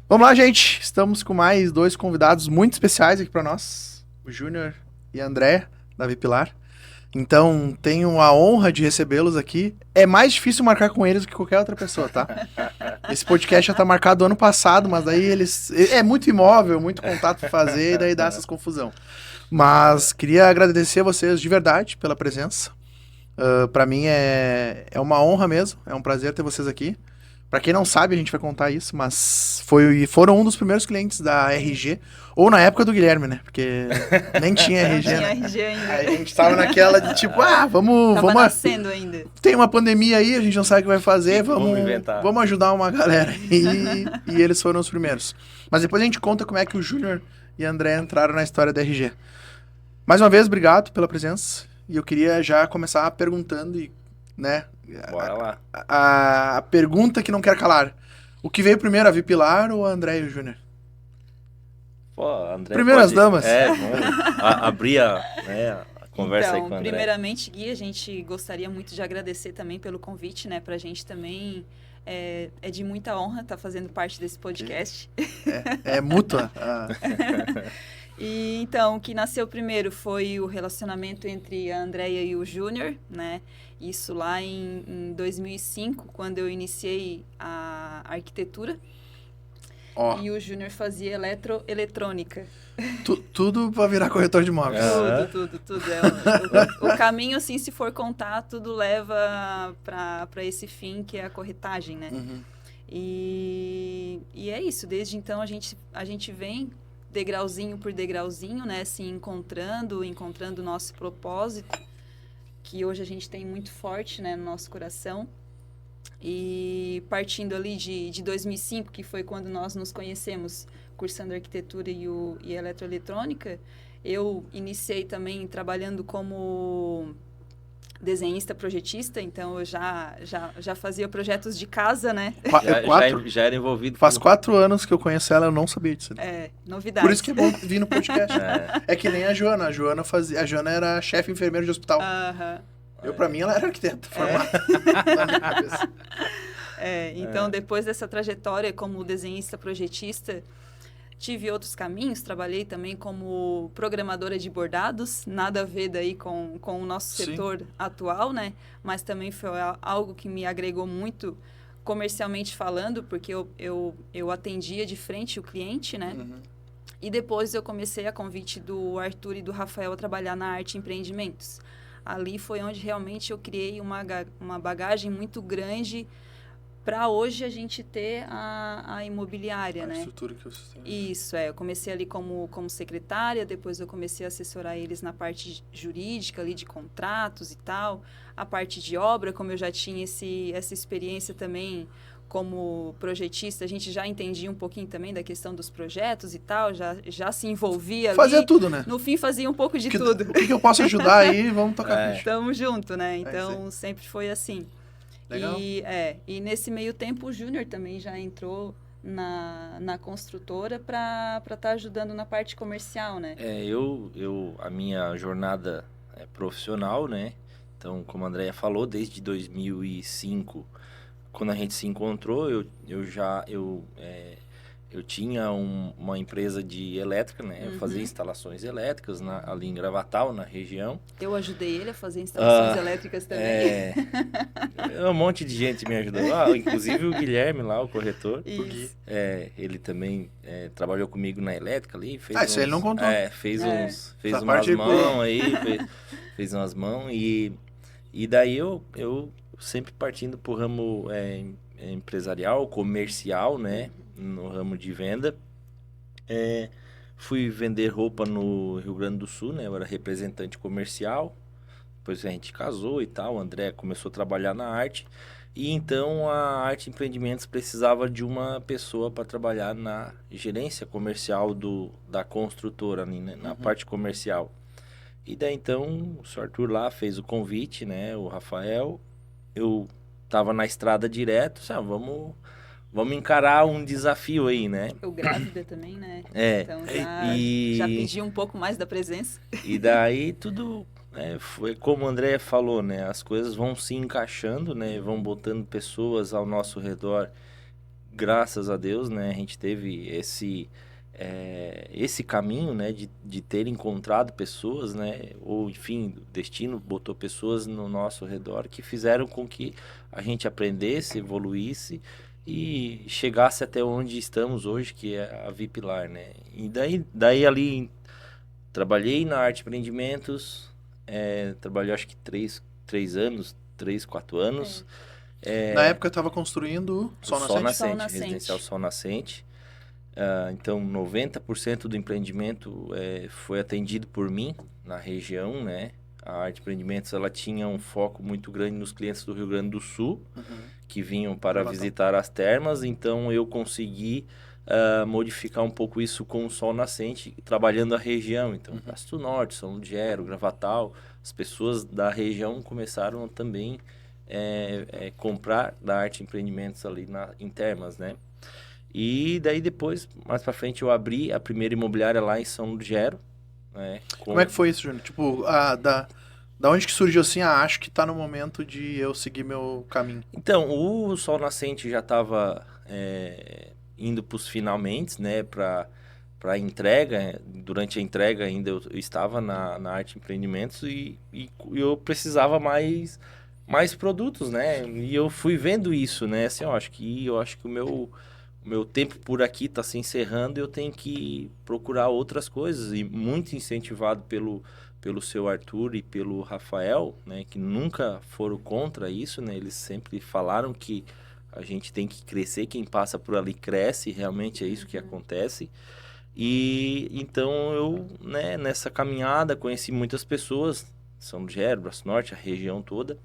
Vamos lá, gente. Estamos com mais dois convidados muito especiais aqui para nós. O Júnior e a André, da Vipilar. Então, tenho a honra de recebê-los aqui. É mais difícil marcar com eles do que qualquer outra pessoa, tá? Esse podcast já tá marcado ano passado, mas daí eles... É muito imóvel, muito contato pra fazer, e daí dá essas confusão. Mas queria agradecer a vocês de verdade pela presença. Para mim é uma honra mesmo, é um prazer ter vocês aqui. Pra quem não sabe, a gente vai contar isso, mas foram um dos primeiros clientes da RG, ou na época do Guilherme, né? Porque nem tinha Não RG, tinha né? RG ainda. Aí a gente tava naquela de tipo, Tava nascendo ainda. tem uma pandemia aí, a gente não sabe o que vai fazer, Vamos inventar. vamos ajudar uma galera. E eles foram os primeiros. Mas depois a gente conta como é que o Júnior e a André entraram na história da RG. Mais uma vez, obrigado pela presença. E eu queria já começar perguntando, né? Bora lá. A pergunta que não quer calar. O que veio primeiro, a Vipilar ou a André e o Júnior? Pô, André, Primeiras damas. Vamos abrir a conversa aí com o André. Primeiramente, Gui, a gente gostaria muito de agradecer também pelo convite, né? Pra gente também é de muita honra estar fazendo parte desse podcast. É mútua. E então, o que nasceu primeiro foi o relacionamento entre a Andrea e o Júnior, né? Isso lá em 2005, quando eu iniciei a arquitetura. Ó, E o Júnior fazia eletrônica. tudo pra virar corretor de imóveis. Tudo. O caminho, assim, se for contar, tudo leva para esse fim, que é a corretagem, né? Uhum. E é isso. Desde então, a gente vem degrauzinho por degrauzinho, né? Se encontrando o nosso propósito, que hoje a gente tem muito forte, né, no nosso coração. E partindo ali de 2005, que foi quando nós nos conhecemos, cursando arquitetura e eletroeletrônica, eu iniciei também trabalhando como desenhista projetista, então eu já fazia projetos de casa, né? Já era envolvido. Faz 4 anos que eu conheço ela, eu não sabia disso. Novidade. Por isso que é bom vir no podcast. É que nem a Joana. A Joana era chefe enfermeira de hospital. Pra mim, ela era arquiteta formada. Na minha cabeça. Então, depois dessa trajetória como desenhista projetista, tive outros caminhos, trabalhei também como programadora de bordados, nada a ver daí com o nosso setor atual, né? Mas também foi algo que me agregou muito comercialmente falando, porque eu atendia de frente o cliente, né? Uhum. E depois eu comecei a convite do Arthur e do Rafael a trabalhar na Arte Empreendimentos. Ali foi onde realmente eu criei uma bagagem muito grande para hoje a gente ter a imobiliária, né? A estrutura que você tem. Isso, eu comecei ali como secretária, depois eu comecei a assessorar eles na parte jurídica ali de contratos e tal, a parte de obra, como eu já tinha essa experiência também como projetista, a gente já entendia um pouquinho também da questão dos projetos e tal, já se envolvia ali. Fazia tudo, né? No fim, fazia um pouco de tudo. O que eu posso ajudar aí, vamos tocar ficha. Tamo junto, né? Então, sempre foi assim. Legal. E nesse meio tempo o Júnior também já entrou na construtora para estar ajudando na parte comercial, né? A minha jornada é profissional, né? Então, como a Andrea falou, desde 2005, quando a gente se encontrou, eu tinha uma empresa de elétrica, né? Eu fazia instalações elétricas ali em Gravatal, na região. Eu ajudei ele a fazer instalações elétricas também. Um monte de gente me ajudou. Inclusive o Guilherme lá, o corretor. Isso. Ele também trabalhou comigo na elétrica ali. Isso ele não contou. Fez umas mãos aí, fez umas mãos. E daí eu sempre partindo pro ramo empresarial, comercial, né? No ramo de venda. Fui vender roupa no Rio Grande do Sul, né? Eu era representante comercial. Depois a gente casou e tal. O André começou a trabalhar na arte. E então a Arte Empreendimentos precisava de uma pessoa para trabalhar na gerência comercial da construtora, né? Na parte comercial. E daí então o Sr. Arthur lá fez o convite, né? O Rafael. Eu tava na estrada direto. Vamos encarar um desafio aí, né? Eu grávida também, né? Então já pedi um pouco mais da presença. E daí tudo foi como o André falou, né? As coisas vão se encaixando, né? Vão botando pessoas ao nosso redor graças a Deus, né, a gente teve esse caminho, né, de ter encontrado pessoas, né, ou enfim, o destino botou pessoas no nosso redor que fizeram com que a gente aprendesse, evoluísse e chegasse até onde estamos hoje, que é a Vipilar, né. E daí ali trabalhei na Arte Empreendimentos, trabalhei acho que 4 anos. Na época eu tava construindo O Sol Sol Nascente. Nascente, Nascente. residencial Sol Nascente. Então, 90% do empreendimento foi atendido por mim na região, né? A Arte Empreendimentos, ela tinha um foco muito grande nos clientes do Rio Grande do Sul, que vinham para Natal. visitar as termas, então eu consegui modificar um pouco isso com o Sol Nascente, trabalhando a região. Então, Braço do Norte, São Lugero, Gravatal, as pessoas da região começaram também comprar da Arte Empreendimentos ali em Termas, né? E daí depois, mais pra frente, eu abri a primeira imobiliária lá em São Lugero, né? Como é que foi isso, Júnior? Tipo, da onde que surgiu assim, acho que tá no momento de eu seguir meu caminho. Então, o Sol Nascente já estava indo para os finalmente, né, para entrega. Durante a entrega ainda eu estava na Arte Empreendimentos e eu precisava mais produtos, né? E eu fui vendo isso, né? Assim, eu acho que o meu tempo por aqui está se encerrando e eu tenho que procurar outras coisas. E muito incentivado pelo seu Arthur e pelo Rafael, né, que nunca foram contra isso, né? Eles sempre falaram que a gente tem que crescer, quem passa por ali cresce, realmente é isso que acontece. E então eu, né, nessa caminhada conheci muitas pessoas, São Lugero, Braço Norte, a região toda,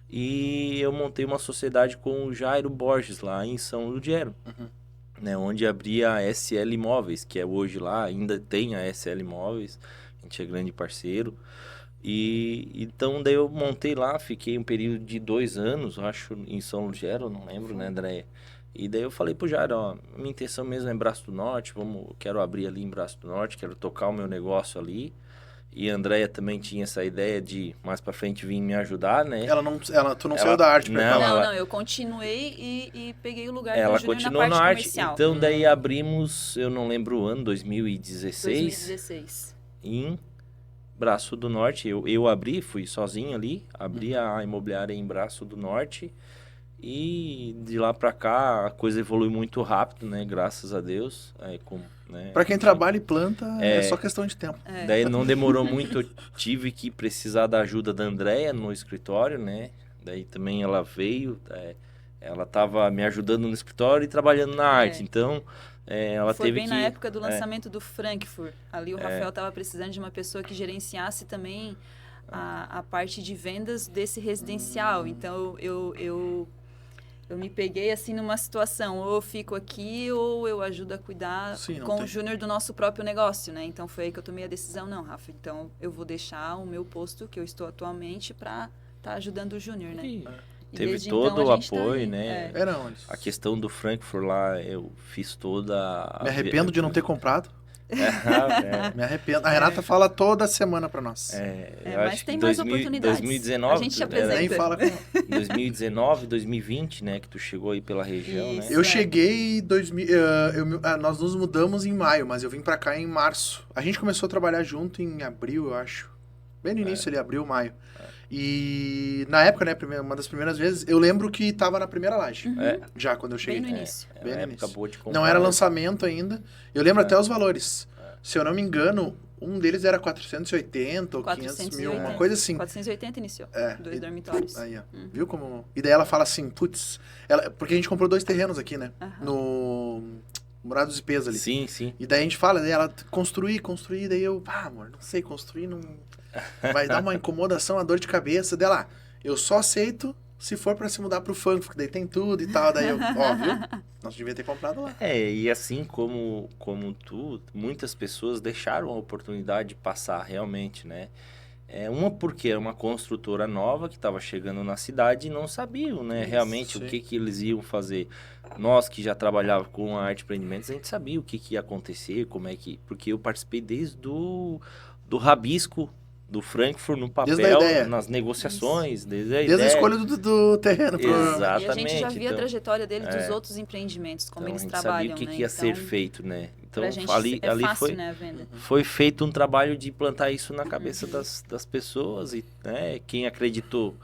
e eu montei uma sociedade com o Jairo Borges lá em São Lugero. Né, onde abria a SL Imóveis, que é hoje lá, ainda tem a SL Imóveis, a gente é grande parceiro. E então daí eu montei lá, fiquei um período de 2 anos, acho, em São Lugero, não lembro, né, Andréia? E daí eu falei pro Jairo, ó, minha intenção mesmo é em Braço do Norte, quero abrir ali em Braço do Norte, quero tocar o meu negócio ali. E a Andréia também tinha essa ideia de mais pra frente vir me ajudar, né? Tu não saiu da arte pra não, cá? Não, eu continuei e peguei o lugar do Ela Júnior continuou na na parte arte, comercial. então daí abrimos, eu não lembro o ano, 2016, 2016. em Braço do Norte. Eu abri, fui sozinho ali, abri a imobiliária em Braço do Norte e de lá pra cá a coisa evolui muito rápido, né? Graças a Deus. Né, Pra quem trabalha e planta, é só questão de tempo. Daí não demorou muito, eu tive que precisar da ajuda da Andréia no escritório, né? Daí também ela veio, ela estava me ajudando no escritório e trabalhando na arte, então ela Foi teve bem que... na época do lançamento do Frankfurt. Ali o Rafael estava precisando de uma pessoa que gerenciasse também a parte de vendas desse residencial. Então eu me peguei assim numa situação, ou eu fico aqui ou eu ajudo a cuidar com o Júnior do nosso próprio negócio, né? Então foi aí que eu tomei a decisão, não, Rafa, então eu vou deixar o meu posto que eu estou atualmente para estar ajudando o Júnior, né? E teve todo o apoio, né? Era onde? A questão do Frankfurt lá, eu fiz toda... Me arrependo de não ter comprado. É. Me arrependo. A Renata fala toda semana pra nós. Eu mas acho tem que mais oportunidades. 2019, a gente te apresenta. Nem fala com... 2019, 2020, né? Que tu chegou aí pela região, Isso. né? Eu cheguei nós nos mudamos em maio, mas eu vim pra cá em março. A gente começou a trabalhar junto em abril, eu acho. Bem no início ali, abril, maio. E na época, né, uma das primeiras vezes, eu lembro que tava na primeira laje. Já quando eu cheguei. Bem no início. Bem no época início. boa de comprar, Não era né? lançamento ainda. Eu lembro até os valores. Se eu não me engano, um deles era 480 ou 500 mil, uma coisa assim. 480 iniciou. 2 dormitórios. Aí, ó. Viu como... E daí ela fala assim, putz... Porque a gente comprou 2 terrenos aqui, né? No Morados dos Ipês ali. Sim, sim. E daí a gente fala, daí ela construir, daí eu... amor, não sei, construir não... Vai dar uma incomodação, uma dor de cabeça. Daí ela, eu só aceito se for pra se mudar pro funk, porque daí tem tudo e tal. Daí eu, viu? Nós devia ter comprado lá. E assim como tu, muitas pessoas deixaram a oportunidade de passar realmente, né? Porque era uma construtora nova que estava chegando na cidade e não sabiam, né? Isso, realmente sim. o que eles iam fazer. Nós que já trabalhávamos com a arte empreendimentos, a gente sabia o que ia acontecer, porque eu participei desde do rabisco do Frankfurt no Desde a papel, ideia. nas negociações, desde a Desde a ideia. escolha do terreno. Exato. E a gente já via a então, trajetória dele dos outros empreendimentos, como então, eles a gente trabalham, sabia o que, né? que ia ser Então, feito, né? Então, pra gente ali é fácil, foi, né, a venda. foi feito um trabalho de plantar isso na cabeça das pessoas e, né, quem acreditou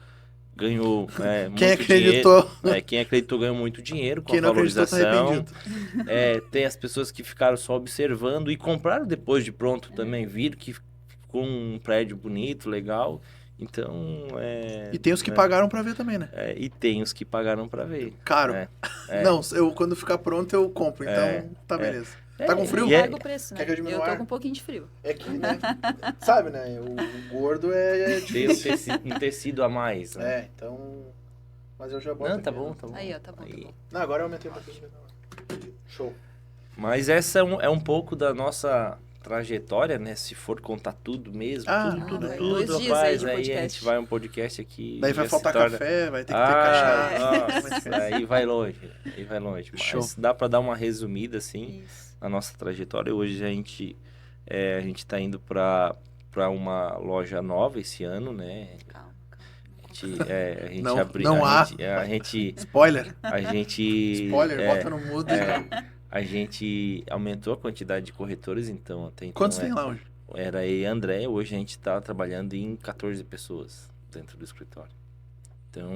ganhou muito Quem acreditou. dinheiro. Quem acreditou ganhou muito dinheiro com Quem a não acreditou tá valorização. arrependido. Tem as pessoas que ficaram só observando e compraram depois de pronto também, viram que ficou um prédio bonito, legal. Então, E tem os que pagaram pra ver também, né? e tem os que pagaram para ver. Caro. É. Não, quando ficar pronto eu compro, então tá beleza. Tá com frio? E Paga o preço, né? Quer que eu diminua Eu o tô ar? com um pouquinho de frio. É que, né? Sabe, né? O gordo é Tem difícil. um tecido a mais. Né? Então... Mas eu já boto Não, tá aqui, bom, né? tá bom. Aí, ó, tá bom, tá Aí. bom. Não, agora eu aumentei um pouquinho. Show. Mas essa é um pouco da nossa trajetória, né? Se for contar tudo mesmo, tudo, vai. tudo, 2 dias aí rapaz. de Aí a podcast. gente vai um podcast aqui. Daí vai já faltar se torna- café, vai ter que ter cachaça. Nossa, aí vai longe. Mas Show. dá pra dar uma resumida, assim, Isso. na nossa trajetória. Hoje a gente tá indo pra uma loja nova esse ano, né? Calma, calma. A gente Não- abriu. não há. A gente. Spoiler. A gente. Spoiler, bota no mudo. A gente aumentou a quantidade de corretores, então até então. Quantos tem lá hoje? Era eu e André, hoje a gente está trabalhando em 14 pessoas dentro do escritório. Então,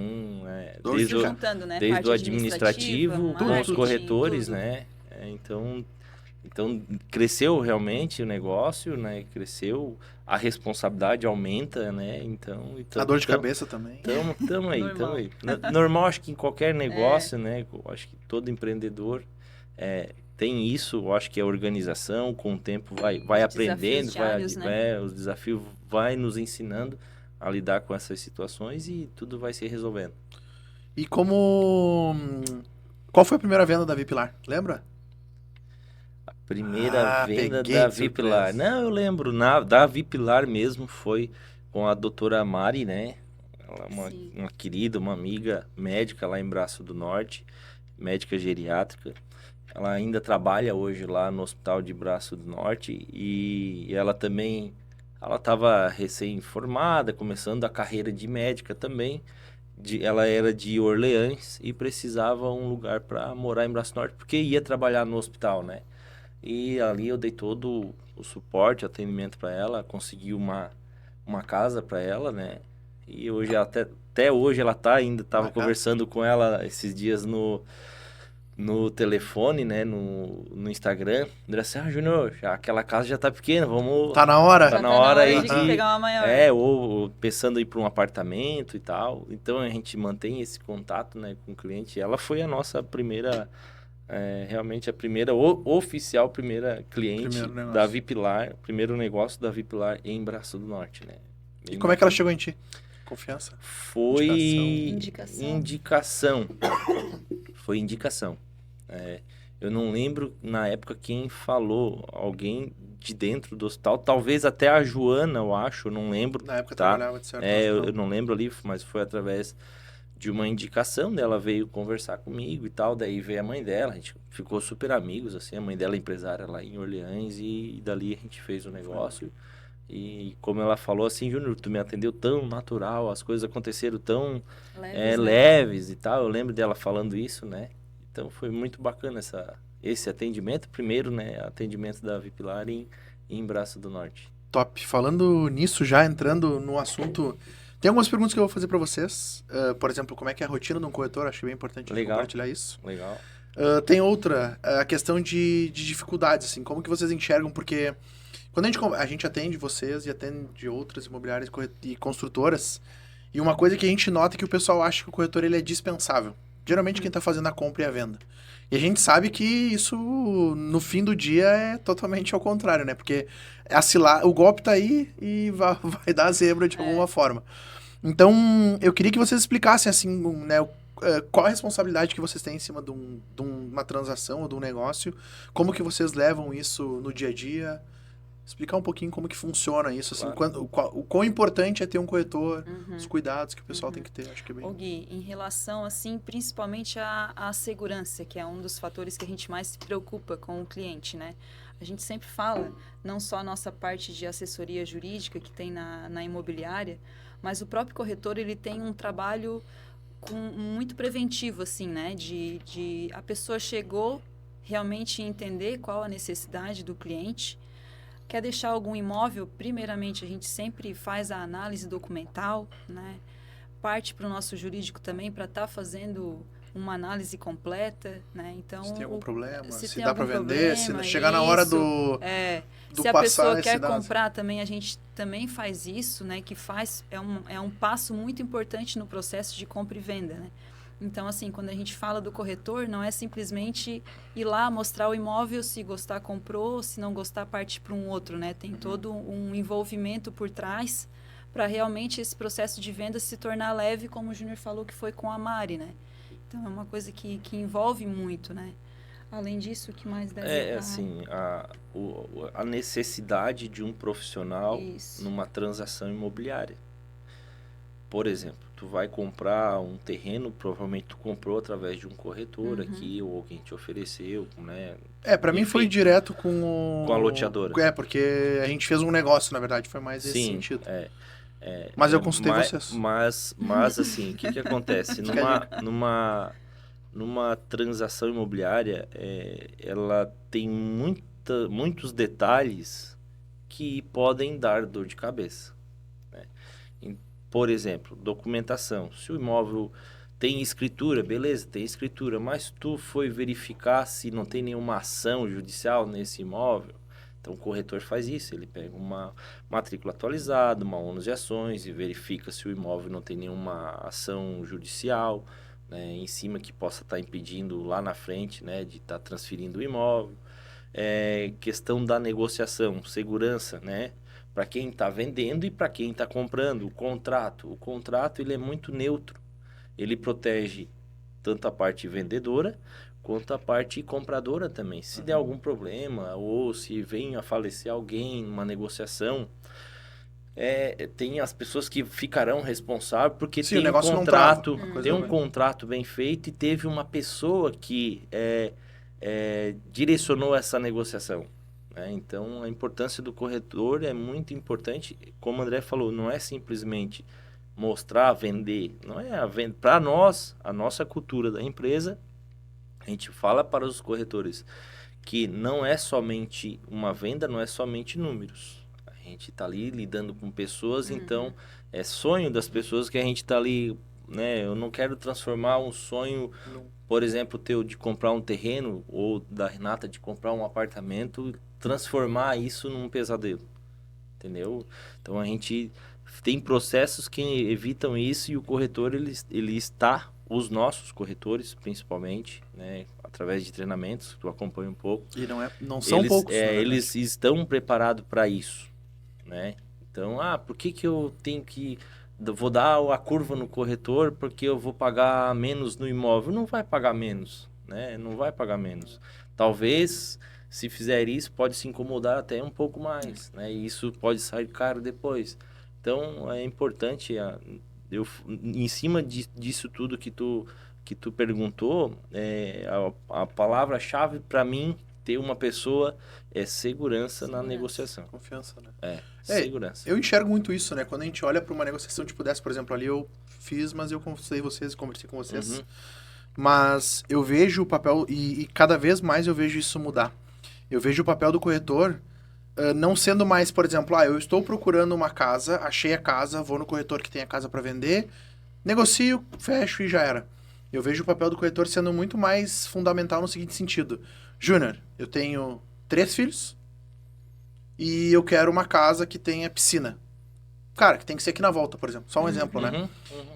Dois desde, o, Juntando, né? desde parte o administrativo com os marketing, corretores, tudo. né? Então cresceu realmente o negócio, né? Cresceu, a responsabilidade aumenta, né? Então, A dor de cabeça também. Tamo aí, Normal. tamo aí. Normal, acho que em qualquer negócio, né? Eu acho que todo empreendedor tem isso. Eu acho que a organização, com o tempo, vai aprendendo, diários, né? os desafios vai nos ensinando a lidar com essas situações e tudo vai se resolvendo. E como... Qual foi a primeira venda da Vipilar? Lembra? Primeira venda peguei da de Vipilar. surpresa. Não, eu lembro, da Vipilar mesmo foi com a doutora Mari, né? Ela é Sim. uma querida, uma amiga médica lá em Braço do Norte, médica geriátrica. Ela ainda trabalha hoje lá no Hospital de Braço do Norte e ela também, ela estava recém-formada, começando a carreira de médica também. Ela era de Orleans e precisava um lugar para morar em Braço do Norte, porque ia trabalhar no hospital, né? E ali eu dei todo o suporte, atendimento para ela, consegui uma casa para ela, né? E hoje, até hoje ela estava conversando com ela esses dias no telefone, né? No Instagram. André assim, Júnior, aquela casa já tá pequena, vamos... Tá na hora? Tá na hora aí de de... pegar uma maior. ou pensando em ir para um apartamento e tal. Então a gente mantém esse contato, né, com o cliente. Ela foi a nossa primeira, realmente a primeira oficial primeira cliente Primeiro negócio. da Vipilar, primeiro negócio da Vipilar em Braço do Norte, né? E como é que ela chegou em ti? Confiança? Foi Indicação. indicação. Foi indicação. Eu não lembro na época quem falou, alguém de dentro do hospital, talvez até a Joana, eu acho, eu não lembro. Na época tá? trabalhava de certo. Eu não lembro ali, mas foi através de uma indicação dela, veio conversar comigo e tal, daí veio a mãe dela, a gente ficou super amigos, assim, a mãe dela é empresária lá em Orleans e dali a gente fez o negócio. E como ela falou assim, Júnior, tu me atendeu tão natural, as coisas aconteceram tão leves e tal, eu lembro dela falando isso, né? Então foi muito bacana esse atendimento, primeiro, né, atendimento da Vipilar em Braço do Norte. Top. Falando nisso, já entrando no assunto, tem algumas perguntas que eu vou fazer pra vocês. Por exemplo, como é que é a rotina de um corretor? Acho bem importante Legal. compartilhar isso. Legal. Tem outra, a questão de dificuldades, assim, como que vocês enxergam, porque quando a gente atende vocês e atende outras imobiliárias e construtoras, e uma coisa que a gente nota é que o pessoal acha que o corretor ele é dispensável. Geralmente quem está fazendo a compra e a venda. E a gente sabe que isso, no fim do dia, é totalmente ao contrário, né? Porque o golpe tá aí e vai dar zebra de alguma forma. Então, eu queria que vocês explicassem, assim, né, qual a responsabilidade que vocês têm em cima de uma transação ou de um negócio, como que vocês levam isso no dia a dia. explicar um pouquinho como que funciona isso, assim, Claro. o quão importante é ter um corretor, os cuidados que o pessoal tem que ter, acho que é bem... Ô Gui, em relação, assim, principalmente à segurança, que é um dos fatores que a gente mais se preocupa com o cliente, né? A gente sempre fala, não só a nossa parte de assessoria jurídica que tem na imobiliária, mas o próprio corretor, ele tem um trabalho muito preventivo, assim, né? De a pessoa chegou realmente entender qual a necessidade do cliente. Quer deixar algum imóvel? Primeiramente, a gente sempre faz a análise documental, né? Parte para o nosso jurídico também para estar fazendo uma análise completa, né? Então, Se tem algum problema, se tem dá para algum vender, problema, se chegar na hora isso. do Se a passar pessoa quer esse dado. comprar também, a gente também faz isso, né? Que é um passo muito importante no processo de compra e venda, né? Então, assim, quando a gente fala do corretor, não é simplesmente ir lá mostrar o imóvel, se gostar, comprou, se não gostar, parte para um outro, né? Tem todo um envolvimento por trás para realmente esse processo de venda se tornar leve, como o Júnior falou que foi com a Mari, né? Então, é uma coisa que envolve muito, né? Além disso, o que mais deve... Assim, a necessidade de um profissional Isso. numa transação imobiliária. Por exemplo, tu vai comprar um terreno, provavelmente tu comprou através de um corretor aqui, ou alguém te ofereceu, né? Para mim foi Enfim, direto com com a loteadora. Porque a gente fez um negócio, na verdade, foi mais esse Sim, sentido. Mas eu consultei vocês. Mas assim, o que acontece? Numa transação imobiliária, ela tem muitos detalhes que podem dar dor de cabeça. Né? Por exemplo, documentação. Se o imóvel tem escritura, beleza, tem escritura, mas tu foi verificar se não tem nenhuma ação judicial nesse imóvel. Então o corretor faz isso, ele pega uma matrícula atualizada, uma ônus de ações e verifica se o imóvel não tem nenhuma ação judicial, né, em cima que possa estar impedindo lá na frente, né, de estar transferindo o imóvel. Questão da negociação, segurança, né? Para quem está vendendo e para quem está comprando, o contrato. O contrato ele é muito neutro. Ele protege tanto a parte vendedora quanto a parte compradora também. Se der algum problema ou se venha a falecer alguém numa negociação, tem as pessoas que ficarão responsáveis porque Sim, o tem um negócio não contrato, trava, a coisa tem um vai. contrato bem feito e teve uma pessoa que direcionou essa negociação. Né? Então, a importância do corretor é muito importante. Como o André falou, não é simplesmente mostrar, vender. Não é para nós, a nossa cultura da empresa, a gente fala para os corretores que não é somente uma venda, não é somente números. A gente está ali lidando com pessoas, então é sonho das pessoas que a gente está ali, né? Eu não quero transformar um sonho, por exemplo, teu de comprar um terreno ou da Renata de comprar um apartamento, transformar isso num pesadelo, entendeu? Então a gente tem processos que evitam isso e o corretor ele está, os nossos corretores principalmente, né, através de treinamentos que tu acompanha um pouco. E não são poucos, na verdade. Eles estão preparados para isso, né? Então, por que eu tenho que vou dar a curva no corretor porque eu vou pagar menos no imóvel? Não vai pagar menos, né? Não vai pagar menos. Talvez, se fizer isso, pode se incomodar até um pouco mais, né? E isso pode sair caro depois. Então, é importante, em cima disso tudo que tu perguntou, a palavra-chave para mim, ter uma pessoa, é segurança na negociação. Confiança, né? Segurança. Eu enxergo muito isso, né? Quando a gente olha para uma negociação tipo dessa, por exemplo, ali eu fiz, mas eu conversei com vocês. Mas eu vejo o papel, e cada vez mais eu vejo isso mudar. Eu vejo o papel do corretor não sendo mais, por exemplo, eu estou procurando uma casa, achei a casa, vou no corretor que tem a casa para vender, negocio, fecho e já era. Eu vejo o papel do corretor sendo muito mais fundamental no seguinte sentido. Júnior, eu tenho 3 filhos e eu quero uma casa que tenha piscina. Cara, que tem que ser aqui na volta, por exemplo. Só um exemplo, né?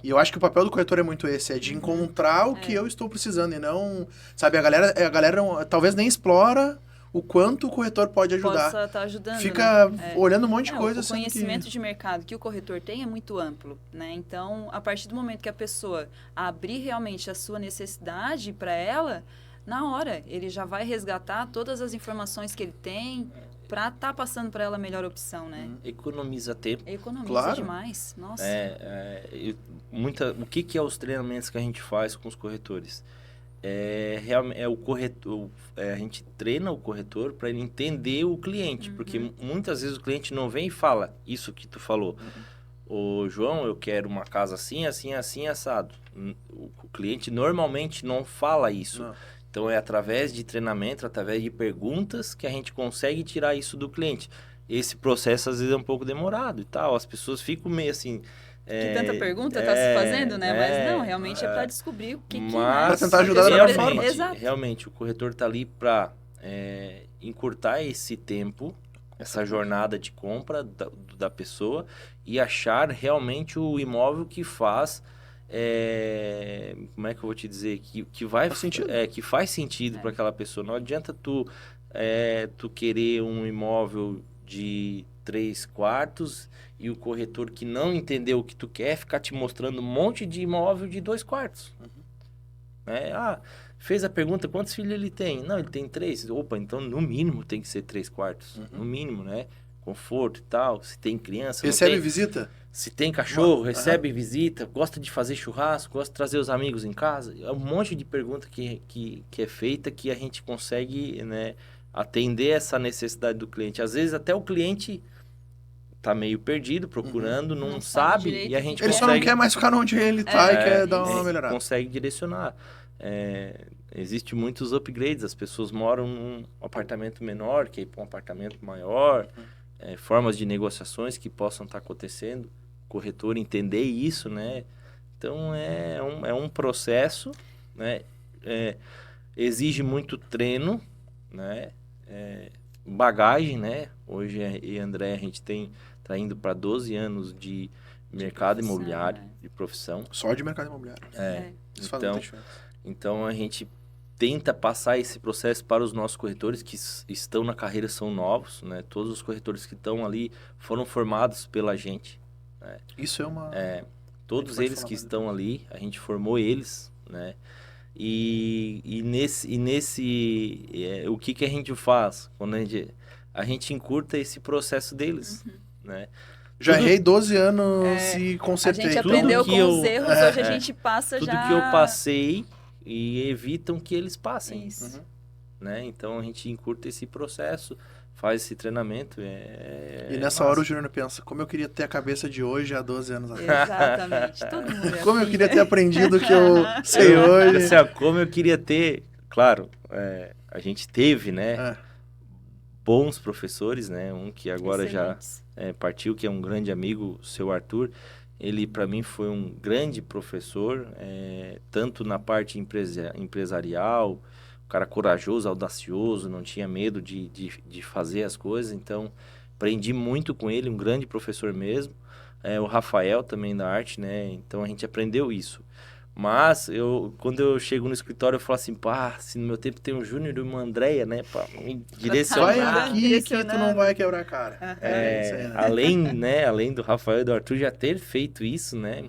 E eu acho que o papel do corretor é muito esse, é de encontrar o que eu estou precisando e não... Sabe, a galera talvez nem explora o quanto o corretor pode ajudar. Possa estar ajudando, Fica né? olhando um monte de coisa. O conhecimento de mercado que o corretor tem é muito amplo, né? Então, a partir do momento que a pessoa abrir realmente a sua necessidade para ela, na hora. Ele já vai resgatar todas as informações que ele tem para estar passando para ela a melhor opção, né? Economiza tempo. Economiza Claro. demais. Nossa. O que é os treinamentos que a gente faz com os corretores? O corretor, a gente treina o corretor para ele entender o cliente, porque muitas vezes o cliente não vem e fala isso que tu falou. Ô, João, eu quero uma casa assim, assim, assim, assado. O cliente normalmente não fala isso. Não. Então, é através de treinamento, através de perguntas que a gente consegue tirar isso do cliente. Esse processo, às vezes, é um pouco demorado e tal. As pessoas ficam meio assim... Que tanta pergunta tá se fazendo, né? Mas não, realmente é para descobrir o que Pra tentar ajudar da melhor forma. Exato. Realmente, o corretor está ali para encurtar esse tempo, essa jornada de compra da pessoa e achar realmente o imóvel que faz... como é que eu vou te dizer? Que Faz sentido. Que faz sentido para aquela pessoa. Não adianta tu querer um imóvel de 3 quartos e o corretor que não entendeu o que tu quer ficar te mostrando um monte de imóvel de 2 quartos. Fez a pergunta, quantos filhos ele tem? Não, ele tem 3. Opa, então no mínimo tem que ser 3 quartos. No mínimo, né? Conforto e tal. Se tem criança... Recebe visita? Se tem cachorro, recebe visita, gosta de fazer churrasco, gosta de trazer os amigos em casa. É um monte de pergunta que é feita que a gente consegue, né, atender essa necessidade do cliente. Às vezes até o cliente tá meio perdido, procurando, não sabe direito e a o que gente Ele consegue... só não quer mais ficar onde ele tá e quer dar uma isso. melhorada. Consegue direcionar. Existe muitos upgrades, as pessoas moram num apartamento menor, quer ir para um apartamento maior, formas de negociações que possam estar acontecendo, corretor entender isso, né? Então, é um processo, né? Exige muito treino, né? Bagagem, né? Hoje, eu e André, a gente tá indo para 12 anos de mercado profissão, imobiliário, né? de profissão. Só de mercado imobiliário. Isso faz muita diferença. Então, a gente tenta passar esse processo para os nossos corretores que estão na carreira, são novos, né? Todos os corretores que estão ali foram formados pela gente. Né? Isso é uma... Todos eles que estão ali, a gente formou eles, né? E o que a gente faz? Quando a gente encurta esse processo deles, né? Já errei 12 anos e consertei. A gente aprendeu que com os erros, hoje a é, gente passa tudo já... que eu passei e evitam que eles passem, Isso. né? Então a gente encurta esse processo, faz esse treinamento. E nessa hora o Júnior pensa, como eu queria ter a cabeça de hoje há 12 anos atrás. Exatamente. Todo mundo é Como eu assim, queria né? ter aprendido o que eu sei hoje. Assim, como eu queria ter, claro, a gente teve, né? Bons professores, né? Um que agora Excelentes. já partiu, que é um grande amigo, o seu Arthur. Ele, para mim, foi um grande professor, tanto na parte empresarial, um cara corajoso, audacioso, não tinha medo de fazer as coisas. Então, aprendi muito com ele, um grande professor mesmo. O Rafael também da arte, né? Então, a gente aprendeu isso. Mas, quando eu chego no escritório, eu falo assim, se no meu tempo tem um Júnior e uma Andréia, né? Pra me direcionar. Vai aqui que tu não vai quebrar a cara. Isso aí, né? Além do Rafael e do Arthur já ter feito isso, né?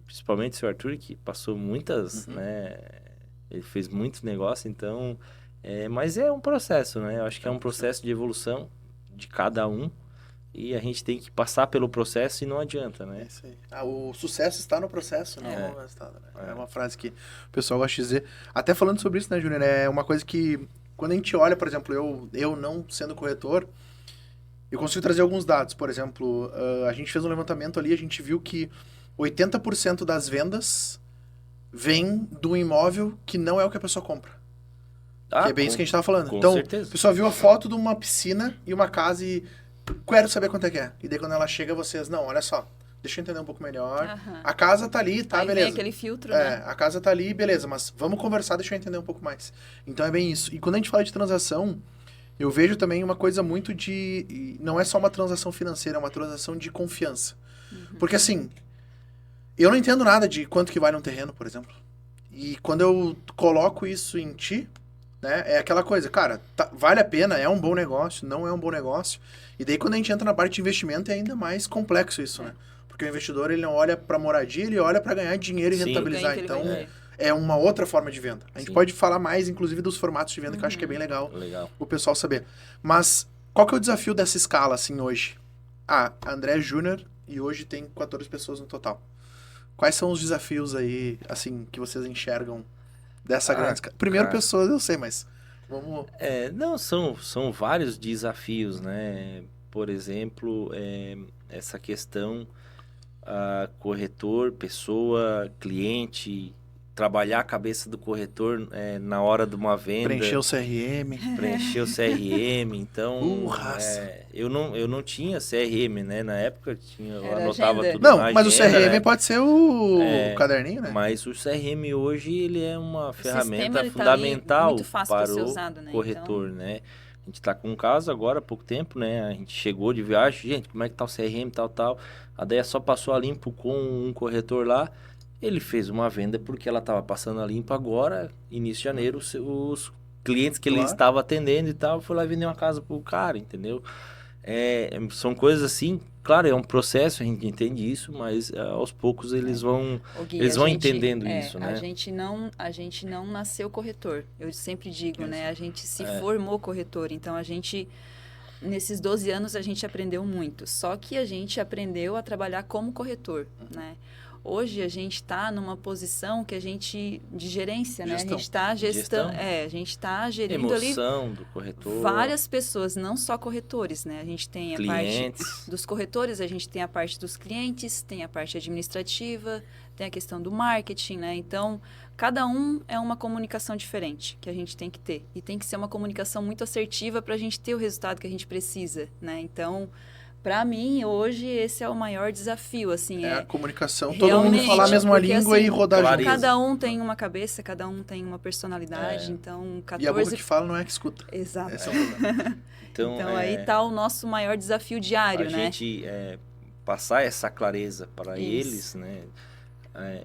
Principalmente o seu Arthur, que passou muitas, né? Ele fez muitos negócios, então... mas é um processo, né? Eu acho que é um processo de evolução de cada um. E a gente tem que passar pelo processo e não adianta, né? É isso aí. O sucesso está no processo, não no resultado. Né? É uma frase que o pessoal gosta de dizer. Até falando sobre isso, né, Júnior? É uma coisa que, quando a gente olha, por exemplo, eu não sendo corretor, eu consigo trazer alguns dados. Por exemplo, a gente fez um levantamento ali, a gente viu que 80% das vendas vem do imóvel que não é o que a pessoa compra. Que é bem isso que a gente estava falando. Com então, certeza. a pessoa viu a foto de uma piscina e uma casa e... Quero saber quanto é que é. E daí quando ela chega, vocês... Não, olha só. Deixa eu entender um pouco melhor. A casa tá ali, tá, Aí beleza. vem aquele filtro, né? A casa tá ali, beleza. Mas vamos conversar, deixa eu entender um pouco mais. Então é bem isso. E quando a gente fala de transação, eu vejo também uma coisa muito de... Não é só uma transação financeira, é uma transação de confiança. Porque assim, eu não entendo nada de quanto que vale um terreno, por exemplo. E quando eu coloco isso em ti... Né? É aquela coisa, cara, vale a pena, é um bom negócio, não é um bom negócio. E daí quando a gente entra na parte de investimento é ainda mais complexo isso, né? Porque o investidor, ele não olha para moradia, ele olha para ganhar dinheiro e Sim. rentabilizar. Ganho que ele Então, vai ter. é uma outra forma de venda. A gente Sim. pode falar mais, inclusive, dos formatos de venda, que eu acho que é bem legal Legal. o pessoal saber. Mas qual que é o desafio dessa escala, assim, hoje? André é júnior e hoje tem 14 pessoas no total. Quais são os desafios aí, assim, que vocês enxergam dessa grande escala? Primeiro, cara. pessoas, eu sei, mas vamos... Não, são vários desafios, né? Por exemplo, essa questão, corretor, pessoa, cliente, trabalhar a cabeça do corretor na hora de uma venda. Preencher o CRM. Preencher o CRM, então Raça. eu não tinha CRM, né? Na época eu Era anotava agenda. tudo Não, na mas o agenda, CRM né? pode ser o caderninho, né? Mas o CRM hoje ele é uma ferramenta sistema, ele tá ali fundamental muito fácil pra para ser o usado, né? corretor, né? A gente está com um caso agora há pouco tempo, né? A gente chegou de viagem, gente, como é que tá o CRM, tal. A Deia só passou a limpo com um corretor lá. Ele fez uma venda porque ela estava passando a limpo agora, início de janeiro, os clientes que ele Claro. estava atendendo e tal, foi lá vender uma casa pro cara, entendeu? São coisas assim, claro, é um processo, a gente entende isso, mas aos poucos eles vão Ô, Gui, eles a vão gente- entendendo isso, né? A gente não nasceu corretor. Eu sempre digo, Isso. né? A gente se formou corretor. Então, nesses 12 anos, a gente aprendeu muito. Só que a gente aprendeu a trabalhar como corretor, né? Hoje, a gente está numa posição que de gerência, né? A Gestão. gente está Gestão. a gente está gerindo ali Emoção do corretor, várias pessoas, não só corretores, né? A gente tem a parte clientes, dos corretores, a gente tem a parte dos clientes, tem a parte administrativa, tem a questão do marketing, né? Então, cada um é uma comunicação diferente que a gente tem que ter. E tem que ser uma comunicação muito assertiva para a gente ter o resultado que a gente precisa, né? Então, para mim, hoje, esse é o maior desafio, assim. É a comunicação, todo mundo realmente, falar a mesma porque, língua assim, e rodar junto. clareza. Cada um tem uma cabeça, cada um tem uma personalidade, então E a boca 14... que fala não é a que escuta. Exato. Esse é o problema. Então aí está o nosso maior desafio diário, a né? gente passar essa clareza para Isso. eles, né?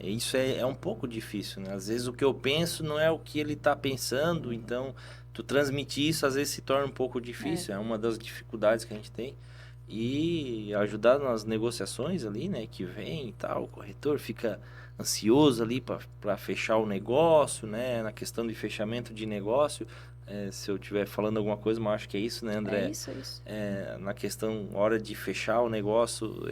Isso é um pouco difícil, né? Às vezes o que eu penso não é o que ele está pensando, então tu transmitir isso às vezes se torna um pouco difícil, é uma das dificuldades que a gente tem. E ajudar nas negociações ali, né? Que vem e tal, o corretor fica ansioso ali para fechar o negócio, né? Na questão de fechamento de negócio, se eu estiver falando alguma coisa, mas acho que é isso, né, André? É isso. Na questão, hora de fechar o negócio,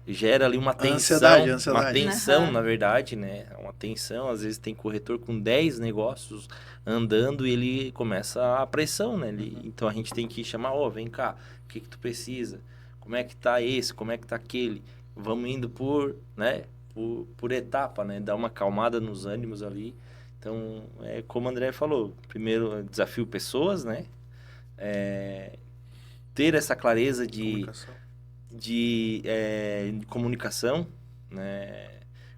gera ali uma tensão. Ansiedade. Uma tensão, Aham. na verdade, né? Uma tensão, às vezes tem corretor com 10 negócios andando e ele começa a pressão, né? Então a gente tem que chamar, vem cá, o que tu precisa? Como é que tá esse? Como é que tá aquele? Vamos indo por etapa, né? Dar uma acalmada nos ânimos ali. Então, como o André falou, primeiro desafio pessoas, né? Ter essa clareza Comunicação. de comunicação, né?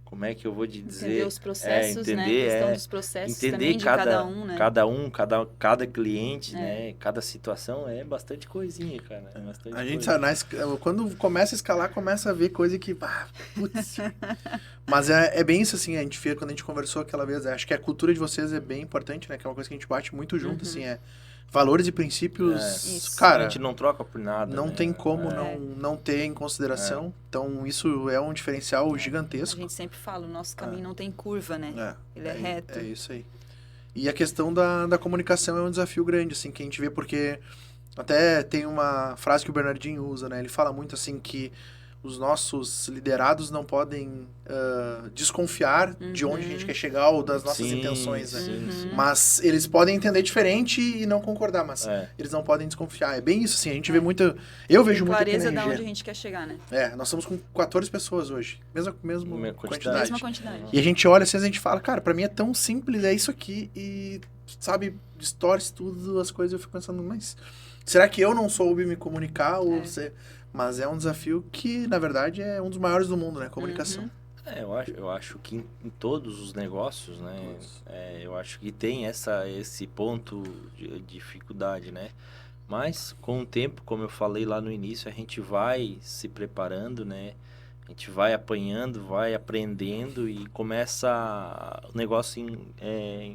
Como é que eu vou te dizer? Entender os processos, né? A questão dos processos entender também de cada um, né? cada cliente, né? Cada situação é bastante coisinha, cara. É bastante A gente coisa. quando começa a escalar, começa a ver coisa que, putz. Mas é bem isso, assim, quando a gente conversou aquela vez, acho que a cultura de vocês é bem importante, né? Que é uma coisa que a gente bate muito junto, assim, valores e princípios, Isso. cara, A gente não troca por nada, não né? tem como não ter em consideração. Então, isso é um diferencial A gigantesco. gente sempre fala, o nosso caminho não tem curva, né? Ele é reto. É isso aí. E a questão da comunicação é um desafio grande, assim, que a gente vê, porque até tem uma frase que o Bernardinho usa, né? Ele fala muito, assim, que os nossos liderados não podem desconfiar de onde a gente quer chegar ou das nossas intenções, né? Sim. Mas eles podem entender diferente e não concordar, mas eles não podem desconfiar. É bem isso, assim, a gente vê muito... Eu vejo muito aqui na clareza de RG. onde a gente quer chegar, né? Nós estamos com 14 pessoas hoje. Mesma quantidade. Mesma quantidade. E a gente olha assim, a gente fala, cara, pra mim é tão simples, é isso aqui. E, sabe, distorce tudo as coisas. Eu fico pensando, mas será que eu não soube me comunicar? Ou Mas é um desafio que, na verdade, é um dos maiores do mundo, né? Comunicação. Eu acho que em todos os negócios, né? Eu acho que tem esse ponto de dificuldade, né? Mas com o tempo, como eu falei lá no início, a gente vai se preparando, né? A gente vai apanhando, vai aprendendo e começa o negócio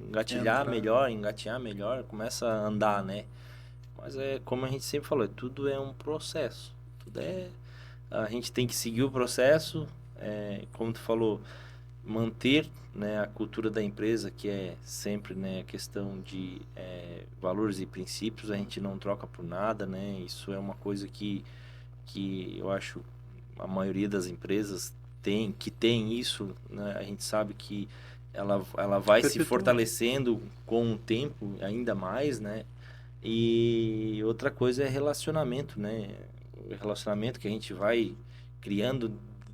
engatear melhor, começa a andar, né? Mas como a gente sempre falou, tudo é um processo. A gente tem que seguir o processo, como tu falou, manter, né, a cultura da empresa, que é sempre, né, a questão de valores e princípios, a gente não troca por nada, né? Isso é uma coisa que eu acho a maioria das empresas tem isso, né? A gente sabe que ela vai se Perpetua. fortalecendo com o tempo ainda mais, né? E outra coisa é relacionamento, né? O relacionamento que a gente vai criando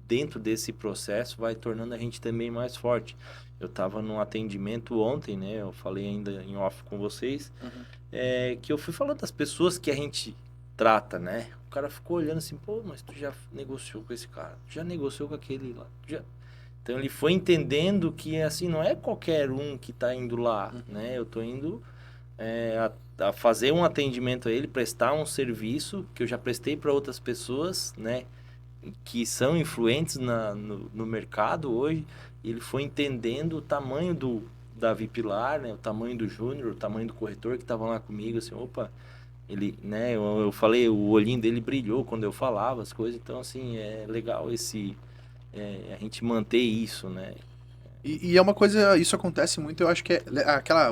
dentro desse processo vai tornando a gente também mais forte. Eu estava num atendimento ontem, né? Eu falei ainda em off com vocês, que eu fui falando das pessoas que a gente trata, né? O cara ficou olhando assim, pô, mas tu já negociou com esse cara, tu já negociou com aquele lá, Então ele foi entendendo que assim não é qualquer um que está indo lá, né? Eu tô indo a fazer um atendimento a ele, prestar um serviço que eu já prestei para outras pessoas, né? Que são influentes no mercado hoje. E ele foi entendendo o tamanho do Davi Pilar, né? O tamanho do Júnior, o tamanho do corretor que estavam lá comigo, assim, opa, ele, né? Eu falei, o olhinho dele brilhou quando eu falava as coisas, então assim, é legal a gente manter isso, né? E é uma coisa, isso acontece muito, eu acho que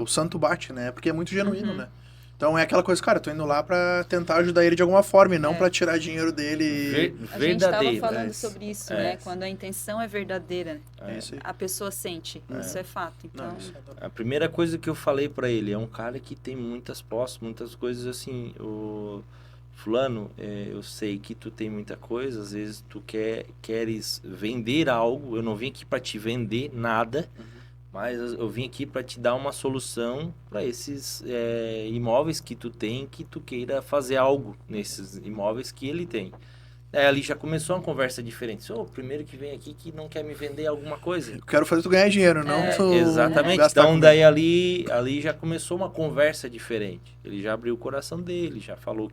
o santo bate, né? Porque é muito genuíno, né? Então é aquela coisa, cara, eu tô indo lá pra tentar ajudar ele de alguma forma e não pra tirar dinheiro dele. A gente estava Verdadeiro. falando sobre isso, né? Quando a intenção é verdadeira, É isso aí. a pessoa sente. Isso é fato. Então, Não, isso é A primeira coisa que eu falei pra ele, é um cara que tem muitas posses, muitas coisas assim, o fulano, eu sei que tu tem muita coisa, às vezes tu queres vender algo, eu não vim aqui pra te vender nada, mas eu vim aqui pra te dar uma solução para esses imóveis que tu tem, que tu queira fazer algo nesses imóveis que ele tem. Ali já começou uma conversa diferente. O primeiro que vem aqui que não quer me vender alguma coisa. Eu quero fazer tu ganhar dinheiro, não tu Exatamente. gastar Então, comigo. daí ali já começou uma conversa diferente. Ele já abriu o coração dele, já falou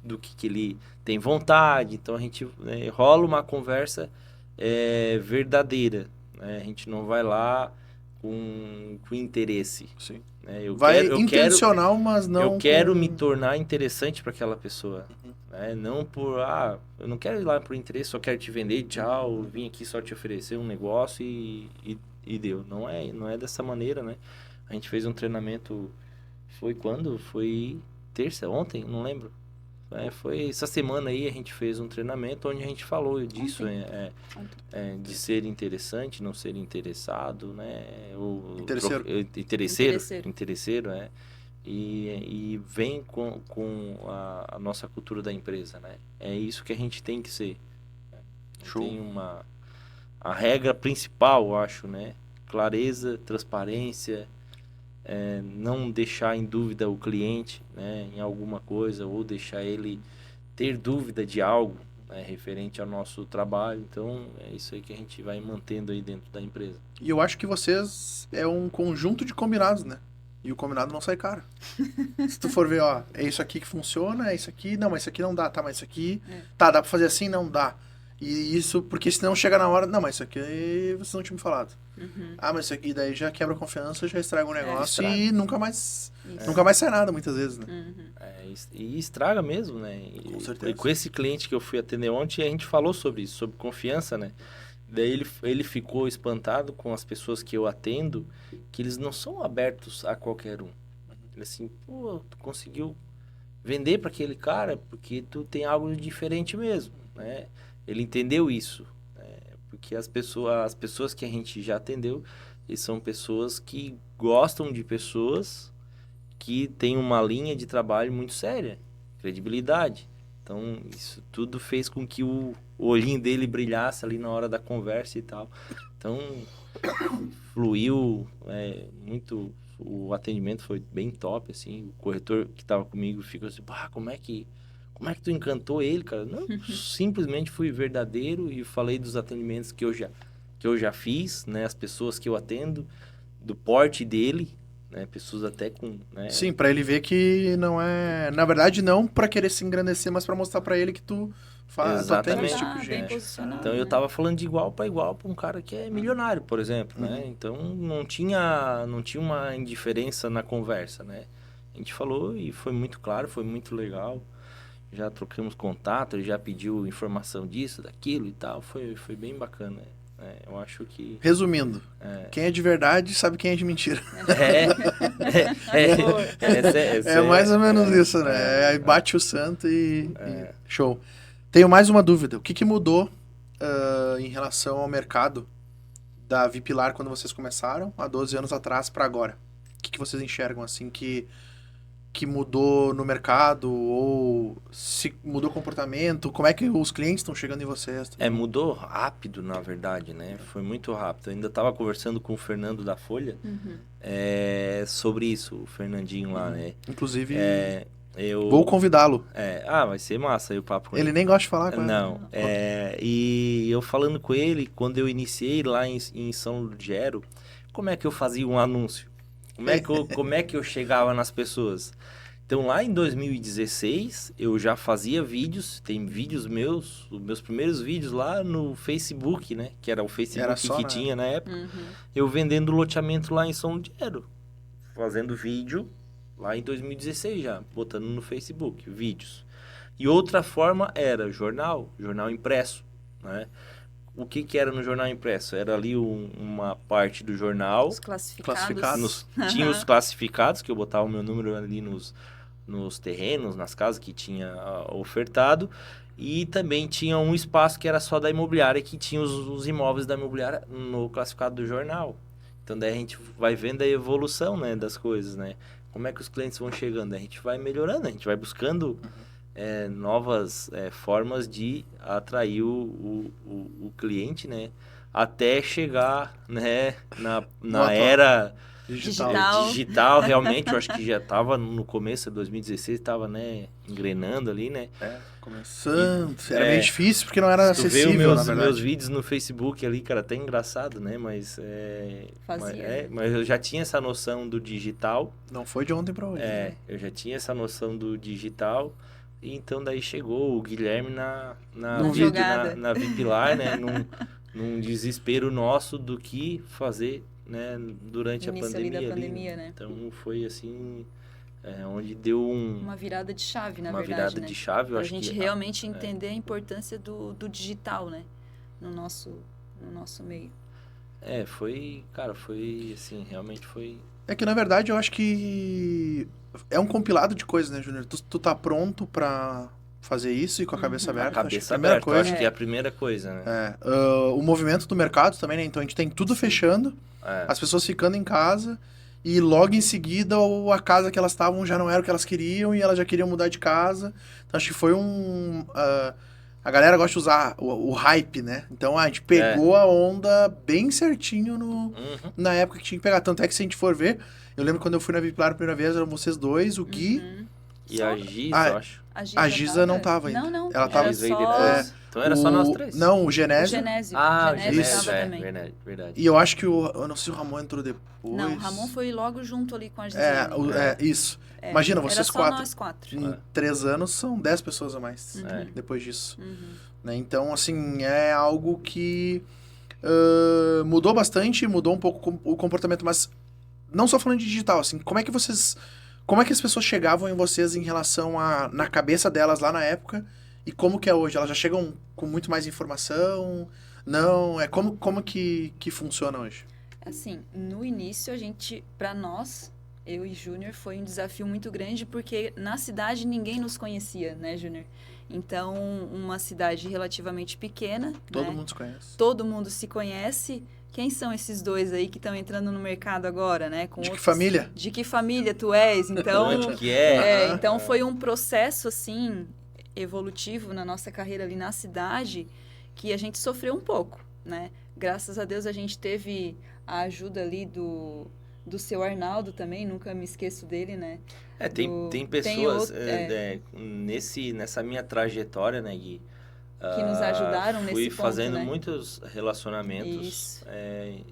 do que ele tem vontade. Então, a gente rola uma conversa verdadeira. Né? A gente não vai lá com interesse. Sim. Né? Intencional, mas não. Eu quero me tornar interessante para aquela pessoa. Né? Não eu não quero ir lá por interesse, só quero te vender, tchau, vim aqui só te oferecer um negócio e deu. Não é dessa maneira, né? A gente fez um treinamento, foi quando? Foi terça, ontem, não lembro. Foi essa semana aí a gente fez um treinamento onde a gente falou disso, de ser interessante, não ser interessado, né? Interesseiro, E vem com a nossa cultura da empresa, né? É isso que a gente tem que ser. Show. Tem a regra principal, eu acho, né? Clareza, transparência, não deixar em dúvida o cliente, né? Em alguma coisa, ou deixar ele ter dúvida de algo, né? Referente ao nosso trabalho. Então, é isso aí que a gente vai mantendo aí dentro da empresa. E eu acho que vocês é um conjunto de combinados, né? E o combinado não sai caro. Se tu for ver, ó, é isso aqui que funciona, é isso aqui, não, mas isso aqui não dá, tá, mas isso aqui, tá, dá pra fazer assim, não dá. E isso, porque senão chega na hora, não, mas isso aqui vocês não tinham me falado. Ah, mas isso aqui daí já quebra a confiança, já estraga o negócio e nunca mais sai nada, muitas vezes, né? E estraga mesmo, né? Com certeza. E com esse cliente que eu fui atender ontem, a gente falou sobre isso, sobre confiança, né? Daí ele ficou espantado com as pessoas que eu atendo, que eles não são abertos a qualquer um. Ele assim, pô, tu conseguiu vender para aquele cara porque tu tem algo diferente mesmo, né? Ele entendeu isso, né? Porque as pessoas que a gente já atendeu, eles são pessoas que gostam de pessoas que têm uma linha de trabalho muito séria, credibilidade. Então, isso tudo fez com que o olhinho dele brilhasse ali na hora da conversa e tal. Então, fluiu muito, o atendimento foi bem top, assim. O corretor que estava comigo ficou assim, como é que tu encantou ele, cara? Não, simplesmente fui verdadeiro e falei dos atendimentos que eu já fiz, né? As pessoas que eu atendo, do porte dele, né? Pessoas até com... Né? Sim, pra ele ver que não é... Na verdade, não pra querer se engrandecer, mas pra mostrar pra ele que tu atende esse tipo de gente. Então, eu tava falando de igual pra um cara que é milionário, por exemplo, né? Então, não tinha uma indiferença na conversa, né? A gente falou e foi muito claro, foi muito legal. Já trocamos contato, ele já pediu informação disso, daquilo e tal. Foi bem bacana. Eu acho que... Resumindo, quem é de verdade sabe quem é de mentira. É mais ou menos isso, né? Aí bate o santo e show. Tenho mais uma dúvida. O que mudou em relação ao mercado da Vipilar quando vocês começaram, há 12 anos atrás, para agora? O que vocês enxergam assim que mudou no mercado, ou se mudou o comportamento? Como é que os clientes estão chegando em vocês? Mudou rápido, na verdade, né? Foi muito rápido. Eu ainda estava conversando com o Fernando da Folha sobre isso, o Fernandinho lá, né? Inclusive, vou convidá-lo. Vai ser massa aí o papo com ele. Ele nem gosta de falar com Não. E eu falando com ele, quando eu iniciei lá em São Lugero, como é que eu fazia um anúncio? Como é que eu chegava nas pessoas? Então, lá em 2016, eu já fazia vídeos, tem vídeos meus, os meus primeiros vídeos lá no Facebook, né? Que era o Facebook que tinha na época. Eu vendendo loteamento lá em São Lugero. Fazendo vídeo lá em 2016 já, botando no Facebook, vídeos. E outra forma era jornal impresso, né? O que era no jornal impresso? Era ali uma parte do jornal. Os classificados. Tinha os classificados, que eu botava o meu número ali nos terrenos, nas casas que tinha ofertado. E também tinha um espaço que era só da imobiliária, que tinha os imóveis da imobiliária no classificado do jornal. Então, daí a gente vai vendo a evolução, né, das coisas, né? Como é que os clientes vão chegando? A gente vai melhorando, a gente vai buscando... novas formas de atrair o cliente, né? Até chegar, né, na era digital, realmente. Eu acho que já estava no começo de 2016, estava, né, engrenando ali, né? Começando. Era meio difícil porque não era acessível, na verdade. Meus vídeos no Facebook ali, cara, até engraçado, né? Mas mas eu já tinha essa noção do digital. Não foi de ontem para hoje. Né? Eu já tinha essa noção do digital. Então, daí chegou o Guilherme na Vipilar, né? Num desespero nosso do que fazer, né? Durante a pandemia, né? Então, foi assim... onde deu uma virada de chave, na verdade, virada de chave, eu pra acho que... a gente realmente entender a importância do digital, né? No nosso meio. Foi assim, realmente foi... É que, na verdade, eu acho que é um compilado de coisas, né, Júnior? Tu tá pronto pra fazer isso e com a cabeça aberta? A cabeça aberta, eu acho que é a primeira coisa, né? O movimento do mercado também, né? Então, a gente tem tudo fechando, as pessoas ficando em casa, e logo em seguida a casa que elas estavam já não era o que elas queriam e elas já queriam mudar de casa. Então, acho que foi a galera gosta de usar o hype, né? Então, a gente pegou a onda bem certinho na época que tinha que pegar. Tanto é que se a gente for ver, eu lembro quando eu fui na Vipilar a primeira vez, eram vocês dois, o Gui... E a Giz, eu acho. A Giza não tava ainda. Não. Ela tava... Então era só nós três. Não, o Genésio. O Genésio tava também. Verdade. E eu acho que eu não sei se o Ramon entrou depois. Não, o Ramon foi logo junto ali com a Giza. Isso. Imagina, vocês quatro. Era só nós quatro. Em 3 anos são 10 pessoas a mais depois disso. Né? Então, assim, é algo que mudou bastante, mudou um pouco o comportamento, mas não só falando de digital, assim, como é que as pessoas chegavam em vocês em relação na cabeça delas lá na época e como que é hoje? Elas já chegam com muito mais informação? Não? Como que funciona hoje? Assim, no início pra nós, eu e Júnior, foi um desafio muito grande porque na cidade ninguém nos conhecia, né, Júnior? Então, uma cidade relativamente pequena. Todo mundo se conhece. Todo mundo se conhece. Quem são esses dois aí que estão entrando no mercado agora, né? De que família? De que família tu és? Então, então foi um processo, assim, evolutivo na nossa carreira ali na cidade que a gente sofreu um pouco, né? Graças a Deus a gente teve a ajuda ali do seu Arnaldo também, nunca me esqueço dele, né? Tem pessoas nessa minha trajetória, né, Gui? Que nos ajudaram nesse ponto, fui fazendo muitos relacionamentos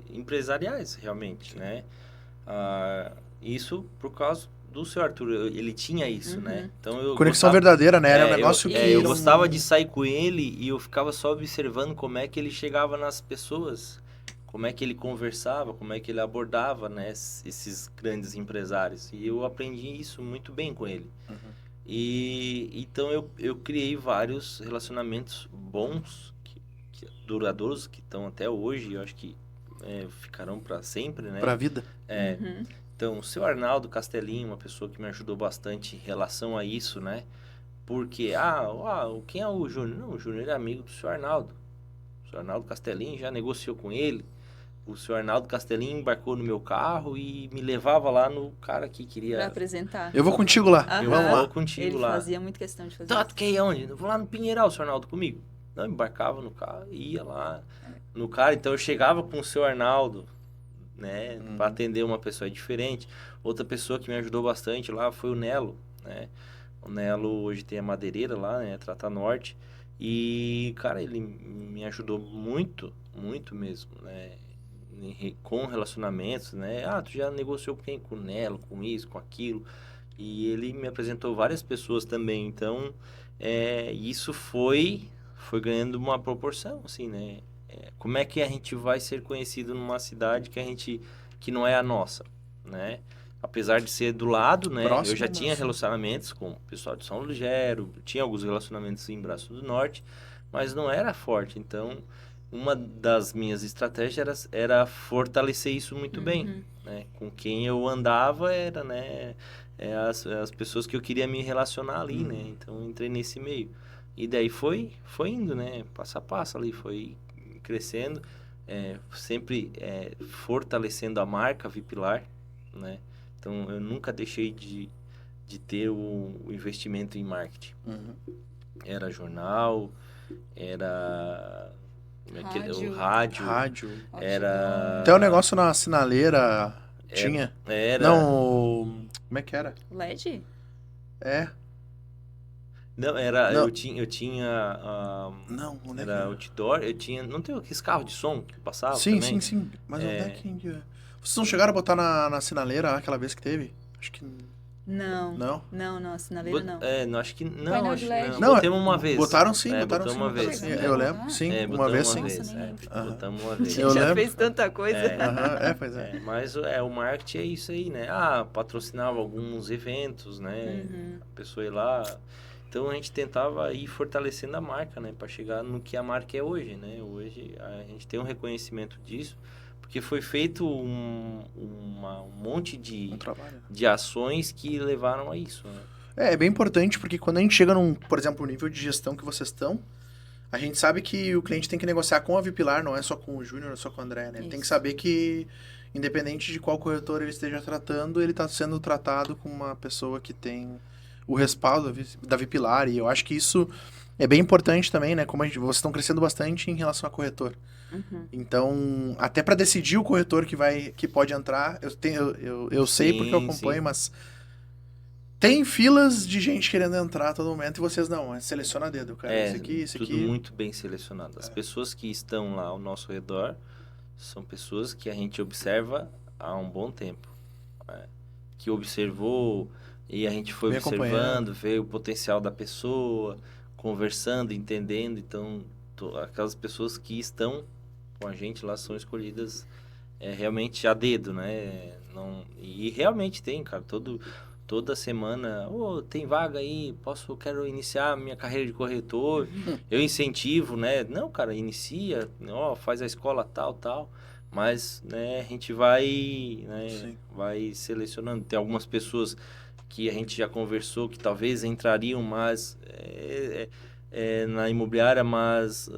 empresariais, realmente, né? Isso por causa do seu Arthur, ele tinha isso, né? Então conexão verdadeira, né? Era um negócio que... eu gostava de sair com ele e eu ficava só observando como é que ele chegava nas pessoas, como é que ele conversava, como é que ele abordava, né, esses grandes empresários. E eu aprendi isso muito bem com ele. E então eu criei vários relacionamentos bons que duradouros que estão até hoje, eu acho que ficarão para sempre, né? Pra vida. Uhum. Então, o seu Arnaldo Castelinho, uma pessoa que me ajudou bastante em relação a isso, né? Porque, quem é o Júnior? Não, o Júnior é amigo do seu Arnaldo. O seu Arnaldo Castelinho já negociou com ele. O seu Arnaldo Castelinho embarcou no meu carro e me levava lá no cara que Pra queria... apresentar. Eu vou contigo lá. Aham. Vamos vou lá. contigo Ele lá. fazia muito questão de fazer Tá, isso. tu quer ir aonde? Eu vou lá no Pinheiral, seu Arnaldo, comigo. Não, embarcava no carro, ia lá no cara. Então, eu chegava com o seu Arnaldo, né? Pra atender uma pessoa diferente. Outra pessoa que me ajudou bastante lá foi o Nelo, né? O Nelo hoje tem a madeireira lá, né? Trata Norte. E, cara, ele me ajudou muito, muito mesmo, né? Com relacionamentos, né? Tu já negociou com quem? Com o Nelo, com isso, com aquilo. E ele me apresentou várias pessoas também. Então, isso foi ganhando uma proporção, assim, né? Como é que a gente vai ser conhecido numa cidade que não é a nossa, né? Apesar de ser do lado, né? Próximo, Eu já tinha mas- relacionamentos com o pessoal de São Lugero, tinha alguns relacionamentos em Braço do Norte, mas não era forte. Então, uma das minhas estratégias era fortalecer isso muito bem, né? Com quem eu andava era, né? As pessoas que eu queria me relacionar ali, né? Então, eu entrei nesse meio. E daí foi indo, né? Passo a passo ali, foi crescendo, sempre fortalecendo a marca Vipilar, né? Então, eu nunca deixei de ter o investimento em marketing. Uhum. Era jornal, era o rádio, Rádio. era... Até o negócio na sinaleira tinha. Era... Não, como é que era? LED? É. Não, era... Não. Eu tinha Não, onde é que era era? outdoor, eu tinha... Não tem aqueles carros de som que passavam Sim, também? sim. Mas onde é que... Vocês não chegaram a botar na sinaleira aquela vez que teve? Acho que... Não. Não? Não, a sinaleira não. Não, acho que não. Painel acho de que LED. não. Botamos uma vez. Botaram sim, botamos uma botaram vez. sim. né? Eu lembro, sim, uma botamos vez uma sim. vez. Nossa, nem lembro. Botamos uma vez. Eu Já lembro. fez tanta coisa. Aham, pois é. Mas o marketing é isso aí, né? Patrocinava alguns eventos, né? A pessoa ia lá. Então a gente tentava ir fortalecendo a marca, né? Para chegar no que a marca é hoje, né? Hoje a gente tem um reconhecimento disso, porque foi feito um monte Um trabalho. de ações que levaram a isso, né? É bem importante porque quando a gente chega por exemplo, no nível de gestão que vocês estão, a gente sabe que o cliente tem que negociar com a Vipilar, não é só com o Júnior, não é só com o André, né? Ele tem que saber que, independente de qual corretor ele esteja tratando, ele está sendo tratado com uma pessoa que tem o respaldo da Vipilar, e eu acho que isso é bem importante também, né? Como vocês estão crescendo bastante em relação a corretor. Então, até para decidir o corretor que pode entrar, eu sei porque eu acompanho, sim. mas tem filas de gente querendo entrar a todo momento e vocês não, seleciona a dedo, cara. Esse tudo aqui. muito bem selecionado. As pessoas que estão lá ao nosso redor são pessoas que a gente observa há um bom tempo. Que observou e a gente foi Bem observando, vê o potencial da pessoa, conversando, entendendo. Então, aquelas pessoas que estão com a gente lá são escolhidas realmente a dedo, né? E realmente tem, cara, toda semana, tem vaga aí, quero iniciar minha carreira de corretor, eu incentivo, né? Não, cara, inicia, faz a escola tal, mas, né, a gente vai selecionando. Tem algumas pessoas que a gente já conversou que talvez entrariam mais na imobiliária, mas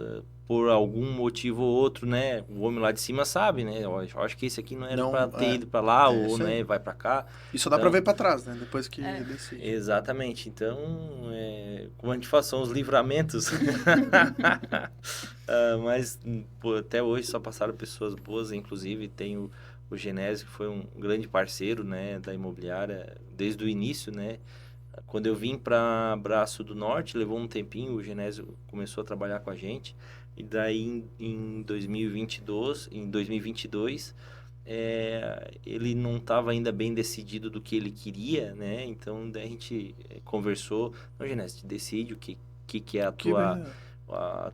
por algum motivo ou outro, né? O homem lá de cima sabe, né? Eu acho que esse aqui não era para ter ido para lá, ou né, vai para cá. E só dá para ver para trás, né? Depois que decide. Exatamente. Então, como a gente fala, são os livramentos. Mas até hoje só passaram pessoas boas, inclusive tem o Genésio, que foi um grande parceiro, né, da imobiliária desde o início, né? Quando eu vim para Braço do Norte, levou um tempinho, o Genésio começou a trabalhar com a gente. E daí, em 2022, ele não estava ainda bem decidido do que ele queria, né? Então, daí a gente conversou. Não, Genésio, decide o que é a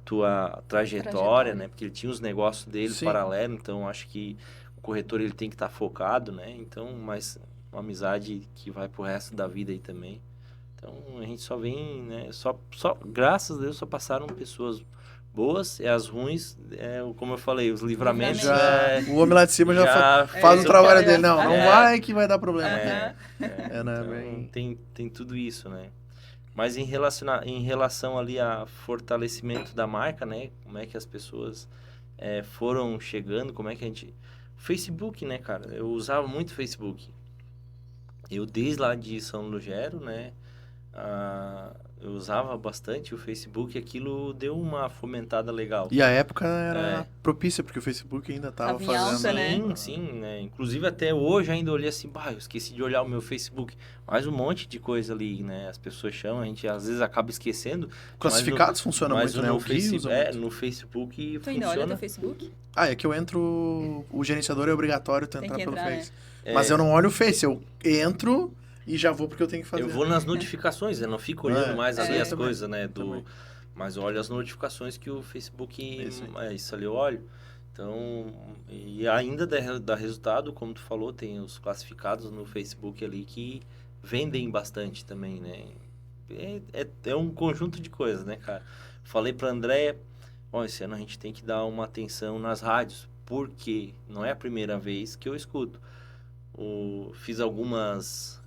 tua trajetória, né? Porque ele tinha os negócios dele paralelo, então acho que o corretor ele tem que estar focado, né? Então, mas uma amizade que vai pro resto da vida aí também. Então, a gente só vem, né? Só graças a Deus, só passaram pessoas boas e as ruins, como eu falei, os livramentos. O homem lá de cima já faz fez o trabalho dele. já Não faz. vai que vai dar problema. Aham. Né? Então, tem tudo isso, né? Mas em relação ali a fortalecimento da marca, né? Como é que as pessoas foram chegando, como é que a gente... Facebook, né, cara? Eu usava muito Facebook. Eu desde lá de São Lugero, né? Eu usava bastante o Facebook, aquilo deu uma fomentada legal. E a época era propícia, porque o Facebook ainda tava Tava em alta, fazendo... né? Sim, né? Inclusive até hoje ainda olhei assim, eu esqueci de olhar o meu Facebook. Mais um monte de coisa ali, né? As pessoas chamam, a gente às vezes acaba esquecendo. Classificados funciona muito, né? O que usa muito. No Facebook Tu ainda olha funciona. teu Facebook? É que eu entro... O gerenciador é obrigatório tu entrar pelo entrar, Face. Mas eu não olho o Face, eu entro... E já vou porque eu tenho que fazer. Eu vou nas notificações, eu não fico olhando mais ali as também. coisas, né? Mas olho as notificações que o Facebook... Isso ali eu olho. Então, e ainda dá resultado, como tu falou, tem os classificados no Facebook ali que vendem bastante também, né? É um conjunto de coisas, né, cara? Falei pra Andréia, esse ano a gente tem que dar uma atenção nas rádios, porque não é a primeira vez que eu escuto. Fiz algumas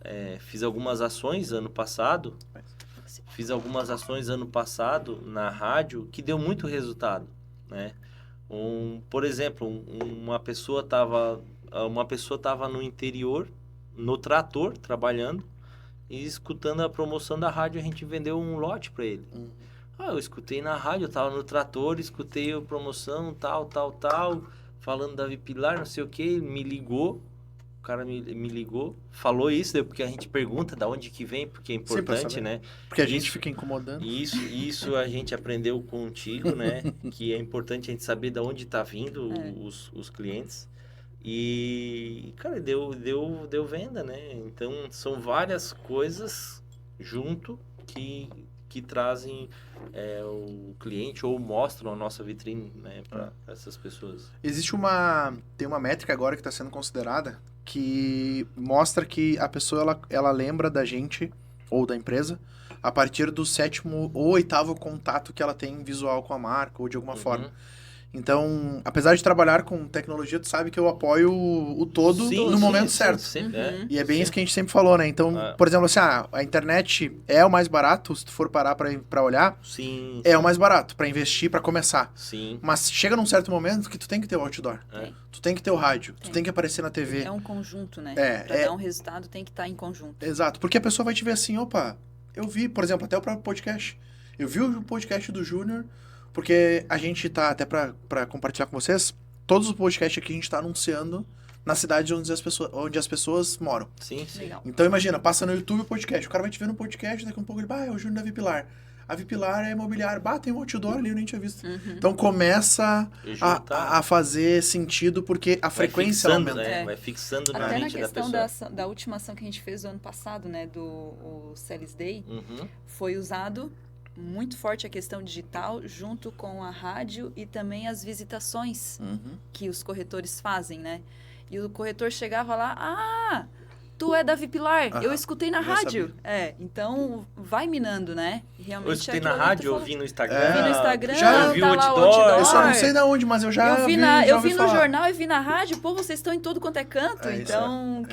ações ano passado. Fiz algumas ações ano passado na rádio que deu muito resultado, né? Por exemplo, uma pessoa estava no interior, no trator, trabalhando e escutando a promoção da rádio, a gente vendeu um lote para ele. Eu escutei na rádio, eu estava no trator, escutei a promoção, tal, falando da Vipilar, não sei o que, ele me ligou. O cara me ligou, falou isso, porque a gente pergunta de onde que vem, porque é importante, né? Porque a gente fica incomodando. Isso a gente aprendeu contigo, né? Que é importante a gente saber de onde tá vindo os clientes. E, cara, deu venda, né? Então, são várias coisas junto que trazem o cliente ou mostram a nossa vitrine, né, para essas pessoas. Tem uma métrica agora que está sendo considerada que mostra que a pessoa ela lembra da gente ou da empresa a partir do 7º ou 8º contato que ela tem visual com a marca ou de alguma forma. Então, apesar de trabalhar com tecnologia, tu sabe que eu apoio o todo no momento certo. Sempre, E é bem isso que a gente sempre falou, né? Então, por exemplo, assim, a internet é o mais barato, se tu for parar pra olhar, é o mais barato pra investir, pra começar. Sim. Mas chega num certo momento que tu tem que ter o outdoor. Tu tem que ter o rádio, tu tem que aparecer na TV. É um conjunto, né? Pra dar um resultado tem que estar em conjunto. Exato, porque a pessoa vai te ver assim, opa, eu vi, por exemplo, até o próprio podcast. Eu vi o podcast do Júnior, porque a gente tá, até pra compartilhar com vocês, todos os podcasts aqui a gente tá anunciando na cidade onde as pessoas moram. Sim. Legal. Então imagina, passa no YouTube o podcast, o cara vai te ver no podcast, daqui a um pouco ele, é o Júnior da Vipilar. A Vipilar é imobiliário, tem um outdoor ali, eu nem tinha visto. Então começa a fazer sentido, porque a frequência aumenta. Né? Vai fixando na mente da pessoa. Até na questão da última ação que a gente fez do ano passado, né, do Sales Day, foi usado muito forte a questão digital junto com a rádio e também as visitações que os corretores fazem, né? E o corretor chegava lá, tu é da Vipilar, eu escutei na rádio. Então vai minando, né? Realmente eu escutei na rádio, eu vi no Instagram. Eu vi no Instagram, já vi o outdoor. Eu só não sei de onde, mas eu já eu vi no jornal e vi na rádio, vocês estão em todo quanto é canto, então...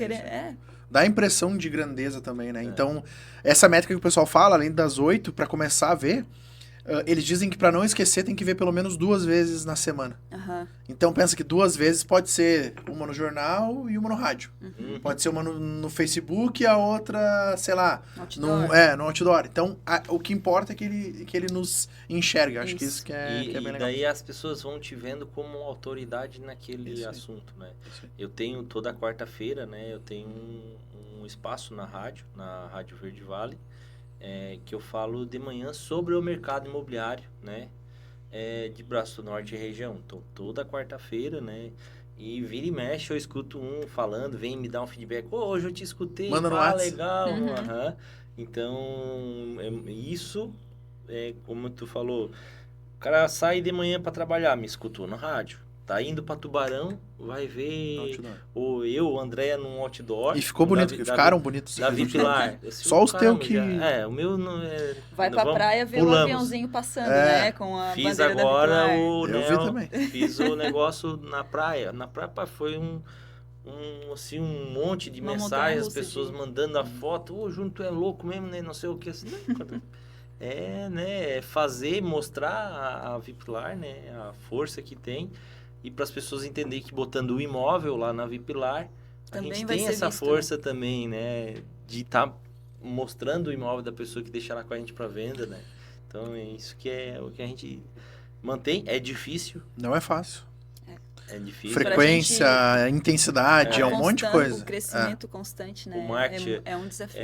Dá a impressão de grandeza também, né? Então, essa métrica que o pessoal fala, além das 8, para começar a ver, eles dizem que para não esquecer tem que ver pelo menos 2 vezes na semana. Então, pensa que 2 vezes pode ser uma no jornal e uma no rádio. Pode ser uma no Facebook e a outra, sei lá, no outdoor. Então, o que importa é que ele nos enxerga. Acho que isso que é bem legal. E daí as pessoas vão te vendo como autoridade naquele assunto, né? Eu tenho toda quarta-feira, né? Eu tenho um espaço na Rádio Verde Vale, que eu falo de manhã sobre o mercado imobiliário, né? De Braço do Norte e região. Então, toda quarta-feira, né? E vira e mexe, eu escuto um falando, vem me dar um feedback. Hoje eu te escutei, manda no WhatsApp. Legal. Então, isso, como tu falou, o cara sai de manhã para trabalhar, me escutou na rádio. tá indo pra Tubarão, vai ver Outdoor. o André num outdoor. E ficou bonito, ficaram bonitos. Davi Pilar. Só os teus que... o meu não é... Vai pra vamos- praia ver o pulamos. aviãozinho passando, É. né? Com a Fiz bandeira da agora Vipilar. o... Eu né, vi também. Fiz o negócio na praia. Na praia, pá, foi assim, um monte de Uma mensagens, as montanha-russa pessoas de- mandando a foto. Ô, Júnior, tu é louco mesmo, né? Não sei o que. Assim, não, cara. Né? É fazer, mostrar a Vipilar, né? A força que tem. E para as pessoas entenderem que botando o imóvel lá na Vipilar, a Também gente vai tem ser essa visto, força também, né? De estar mostrando o imóvel da pessoa que deixa lá com a gente para venda, né? Então, é isso que é o que a gente mantém. É difícil, Não é fácil. é difícil. Frequência, intensidade, é um monte de coisa. O crescimento constante, né? O marketing é um desafio.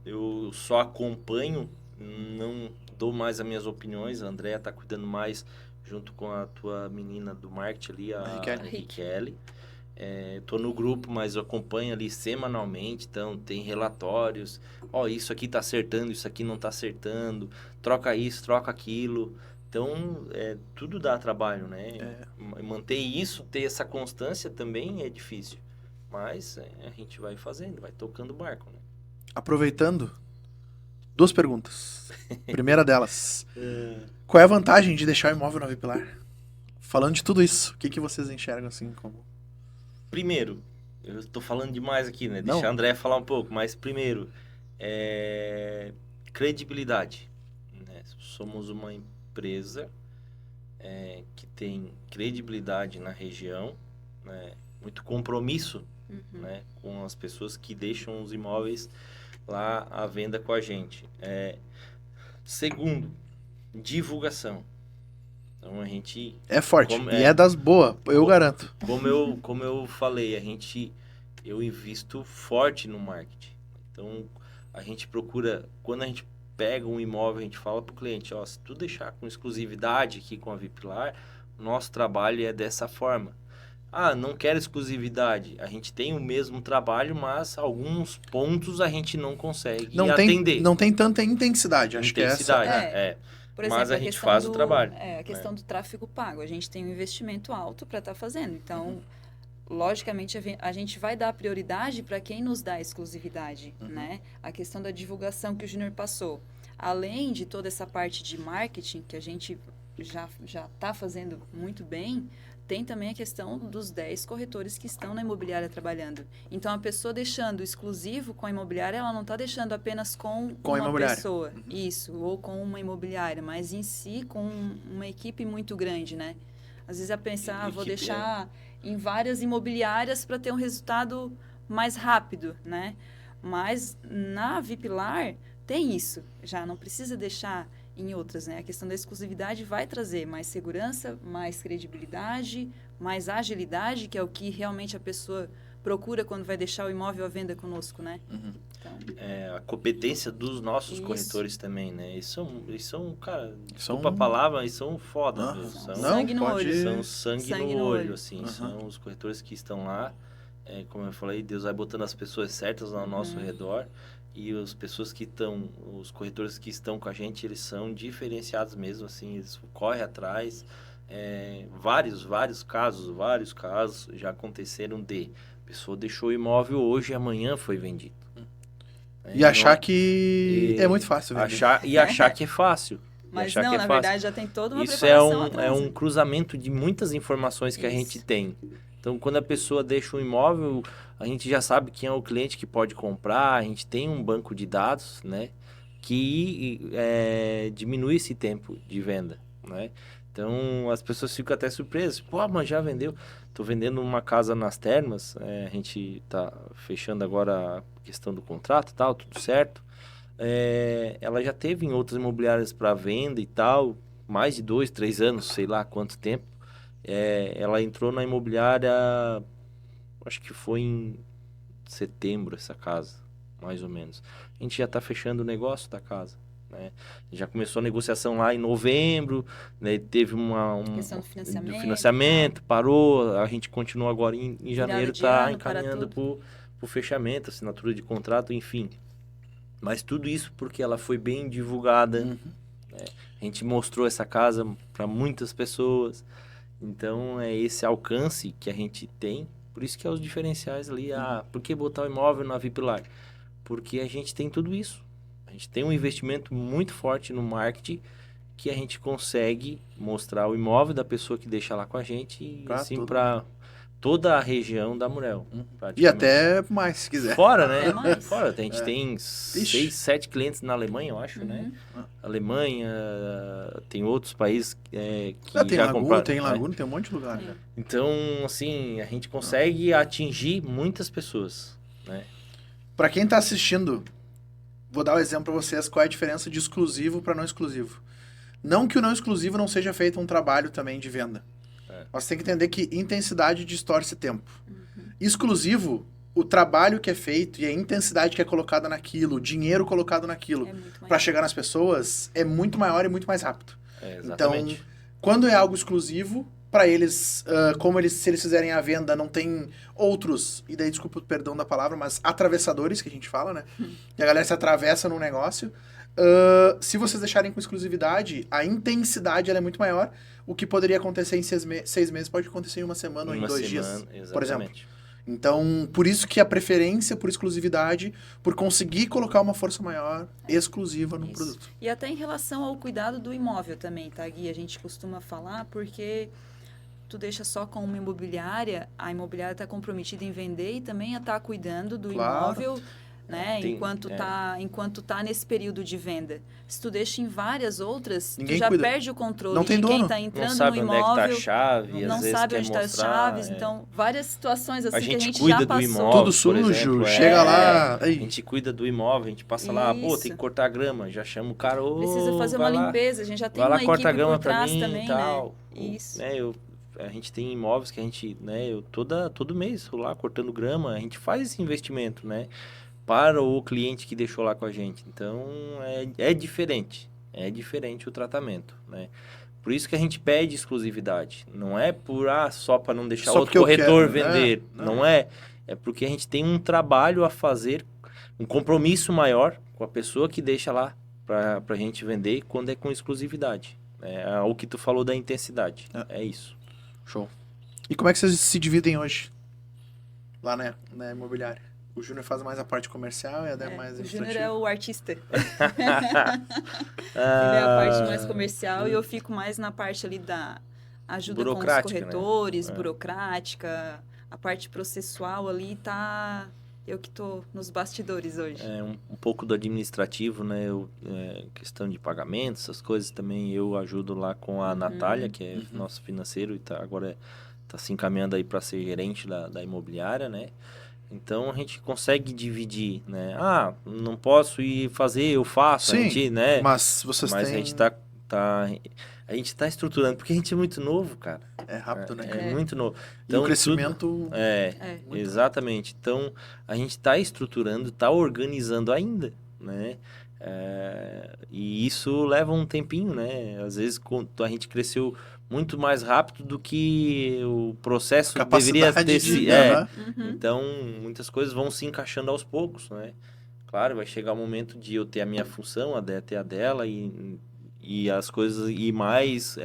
Eu só acompanho, não dou mais as minhas opiniões. A Andrea tá cuidando mais junto com a tua menina do marketing ali, a Riquelme. Riquelme. Tô no grupo, mas eu acompanho ali semanalmente, então tem relatórios. Ó, isso aqui tá acertando, isso aqui não tá acertando. Troca isso, troca aquilo. Então, tudo dá trabalho, né? Manter isso, ter essa constância também é difícil. Mas a gente vai fazendo, vai tocando o barco, né? Aproveitando, 2 perguntas. Primeira delas, qual é a vantagem de deixar o imóvel na Vipilar? Falando de tudo isso, o que vocês enxergam assim como... Primeiro, eu estou falando demais aqui, né? Não. Deixa a André falar um pouco, mas primeiro, credibilidade, né? Somos uma empresa que tem credibilidade na região, né? Muito compromisso, né? Com as pessoas que deixam os imóveis lá à venda com a gente. Segundo, divulgação. Então a gente... É forte, Como e é das boas, eu garanto. Como eu falei, eu invisto forte no marketing. Então, a gente procura, quando a gente pega um imóvel, a gente fala para o cliente, ó, se tu deixar com exclusividade aqui com a Vipilar, nosso trabalho é dessa forma. Ah, não quero exclusividade. A gente tem o mesmo trabalho, mas alguns pontos a gente não consegue atender. Não tem tanta intensidade, acho que é essa. Intensidade, Por exemplo, mas a gente questão faz o trabalho. A questão do tráfego pago. A gente tem um investimento alto para estar fazendo. Então, logicamente, a gente vai dar prioridade para quem nos dá exclusividade, né? A questão da divulgação que o Júnior passou. Além de toda essa parte de marketing que a gente já está fazendo muito bem, tem também a questão dos 10 corretores que estão na imobiliária trabalhando. Então, a pessoa deixando exclusivo com a imobiliária, ela não está deixando apenas com uma pessoa. Isso, ou com uma imobiliária, mas em si com uma equipe muito grande, né? Às vezes a pensar, vou deixar em várias imobiliárias para ter um resultado mais rápido, né? Mas na Vipilar tem isso, já não precisa deixar em outras, né? A questão da exclusividade vai trazer mais segurança, mais credibilidade, mais agilidade, que é o que realmente a pessoa procura quando vai deixar o imóvel à venda conosco, né? Então, A competência dos nossos corretores também, né? Eles são cara, desculpa a palavra, eles são foda. São sangue no olho. São sangue no olho, assim. São os corretores que estão lá. Como eu falei, Deus vai botando as pessoas certas ao nosso redor. E as pessoas que estão, os corretores que estão com a gente, eles são diferenciados mesmo, assim, eles correm atrás. Vários casos já aconteceram de a pessoa deixou o imóvel hoje e amanhã foi vendido. E achar que é muito fácil vender. Achar que é fácil. Mas não, na verdade já tem toda uma Isso preparação atrás. É um cruzamento de muitas informações que a gente tem. Então, quando a pessoa deixa um imóvel, a gente já sabe quem é o cliente que pode comprar, a gente tem um banco de dados, né, que diminui esse tempo de venda, né? Então, as pessoas ficam até surpresas. Pô, mas já vendeu? Tô vendendo uma casa nas Termas, a gente tá fechando agora a questão do contrato e tal, tudo certo. Ela já teve em outras imobiliárias para venda e tal, mais de 2, 3 anos, sei lá quanto tempo. Ela entrou na imobiliária, acho que foi em setembro essa casa, mais ou menos. A gente já está fechando o negócio da casa, né? Já começou a negociação lá em novembro, né? Teve uma questão do financiamento, parou, a gente continua agora em janeiro, está encaminhando para o fechamento, assinatura de contrato, enfim. Mas tudo isso porque ela foi bem divulgada, né? A gente mostrou essa casa para muitas pessoas. Então, é esse alcance que a gente tem. Por isso que é os diferenciais ali. Por que botar o imóvel na Vipilar? Porque a gente tem tudo isso. A gente tem um investimento muito forte no marketing que a gente consegue mostrar o imóvel da pessoa que deixa lá com a gente e assim para toda a região da Murel. E até mais, se quiser. Fora, né? Até mais. Fora. A gente tem 6, 7 clientes na Alemanha, eu acho, né? Alemanha, tem outros países que tem já Laguna, compraram. tem Laguna, tem um monte de lugar. Sim. Então, assim, a gente consegue atingir muitas pessoas, né? Pra quem tá assistindo, vou dar um exemplo pra vocês qual é a diferença de exclusivo para não exclusivo. Não que o não exclusivo não seja feito um trabalho também de venda. Mas tem que entender que intensidade distorce tempo. Exclusivo, o trabalho que é feito e a intensidade que é colocada naquilo, o dinheiro colocado naquilo, para chegar nas pessoas, é muito maior e muito mais rápido. Exatamente. Então, quando é algo exclusivo, para eles, se eles fizerem a venda, não tem outros, e daí desculpa o perdão da palavra, mas atravessadores, que a gente fala, né? E a galera se atravessa num negócio. Se vocês deixarem com exclusividade, a intensidade ela é muito maior. O que poderia acontecer em 6 meses pode acontecer em uma semana ou em 2 dias, exatamente. por exemplo. Então, por isso que a preferência por exclusividade, por conseguir colocar uma força maior exclusiva no produto. E até em relação ao cuidado do imóvel também, tá, Gui? A gente costuma falar porque tu deixa só com uma imobiliária, a imobiliária está comprometida em vender e também está cuidando do imóvel, né? Enquanto tá nesse período de venda. Se tu deixa em várias outras, Ninguém tu já cuida. perde o controle Não tem de dono. quem está entrando Não sabe no onde é que imóvel. tá a chave, Não às vezes sabe quer onde está as mostrar, chaves. Então, várias situações assim que a gente cuida já do passou. imóvel, Tudo sujo, por exemplo, chega lá... A gente cuida do imóvel, a gente passa lá, pô, tem que cortar a grama, já chama o cara, precisa fazer uma limpeza, a gente já tem vai lá, uma corta equipe a grama por trás pra mim também, e tal. né? Isso. A gente tem imóveis que a gente, né, todo mês tô lá cortando grama, a gente faz esse investimento, né, para o cliente que deixou lá com a gente. Então, é diferente o tratamento, né. Por isso que a gente pede exclusividade. Não é só para não deixar outro corretor vender. Não é. É porque a gente tem um trabalho a fazer, um compromisso maior com a pessoa que deixa lá para a gente vender quando é com exclusividade. É o que tu falou da intensidade. É isso. Show. E como é que vocês se dividem hoje? Lá na imobiliária? O Júnior faz mais a parte comercial e a Dé mais o administrativa. Júnior é o artista. Ele é a parte mais comercial e eu fico mais na parte ali da ajuda com os corretores, né? Burocrática, a parte processual ali tá... Eu que tô nos bastidores hoje. Um pouco do administrativo, né? Questão de pagamentos, essas coisas também eu ajudo lá com a Natália, que é nosso financeiro e agora tá se encaminhando aí para ser gerente da imobiliária, né? Então a gente consegue dividir, né? Não posso ir fazer, eu faço. Sim, a gente, né? Mas têm... a gente a gente tá estruturando, porque a gente é muito novo, cara. É rápido, né? É muito novo. Então, e o crescimento... Exatamente. Então, a gente tá estruturando, tá organizando ainda, né? E isso leva um tempinho, né? Às vezes, a gente cresceu muito mais rápido do que o processo deveria ter sido. Então, muitas coisas vão se encaixando aos poucos, né? Claro, vai chegar o momento de eu ter a minha função, a Dé ter a dela e as coisas ir mais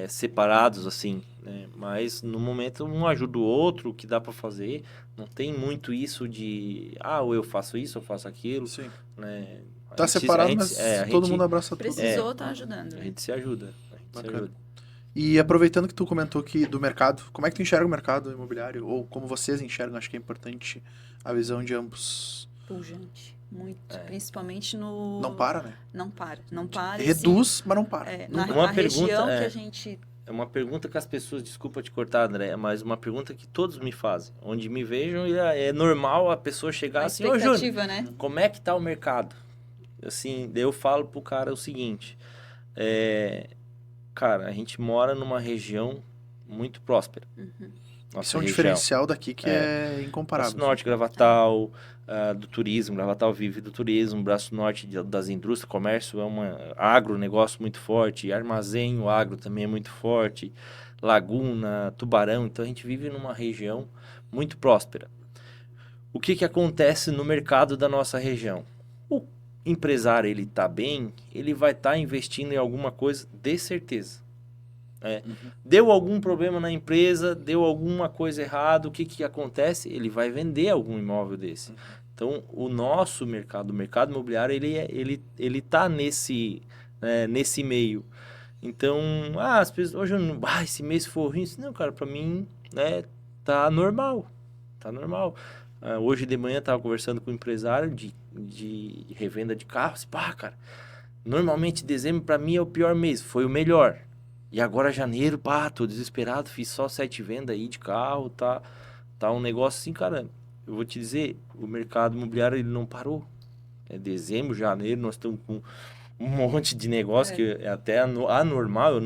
separados, assim, né? Mas no momento um ajuda o outro, o que dá para fazer. Não tem muito isso de, ou eu faço isso, eu faço aquilo. Sim. Né? Tá separado, mas todo mundo abraça tudo. Precisou, tá ajudando. A gente se ajuda. E aproveitando que tu comentou do mercado, como é que tu enxerga o mercado imobiliário? Ou como vocês enxergam? Acho que é importante a visão de ambos. Pujante. Muito. Principalmente no... Não para, né? Não para. Reduz, mas não para. Na região que a gente... É uma pergunta que as pessoas, desculpa te cortar, André, mas uma pergunta que todos me fazem. Onde me vejam, é normal a pessoa chegar assim, ô Júnior, né? Como é que tá o mercado? Assim, daí eu falo pro cara o seguinte, cara, a gente mora numa região muito próspera. Isso é um diferencial daqui que é incomparável. Braço Norte, Gravatal, do turismo, Gravatal vive do turismo, Braço Norte das indústrias, comércio agro, negócio muito forte, armazém, o agro também é muito forte, Laguna, Tubarão, então a gente vive numa região muito próspera. O que acontece no mercado da nossa região? O empresário, ele tá bem, ele vai estar investindo em alguma coisa de certeza. Deu algum problema na empresa, deu alguma coisa errada, o que que acontece? Ele vai vender algum imóvel desse. Então, o nosso mercado, o mercado imobiliário, ele tá nesse meio. Então, as pessoas, hoje eu não, esse mês foi ruim. Não, cara, para mim, né, tá normal. Tá normal. Hoje de manhã eu tava conversando com um empresário de revenda de carros. Cara, normalmente dezembro para mim é o pior mês, foi o melhor. E agora janeiro, tô desesperado, fiz só 7 vendas aí de carro, tá um negócio assim, cara. Eu vou te dizer, o mercado imobiliário ele não parou. É dezembro, janeiro, nós estamos com um monte de negócio que é até anormal.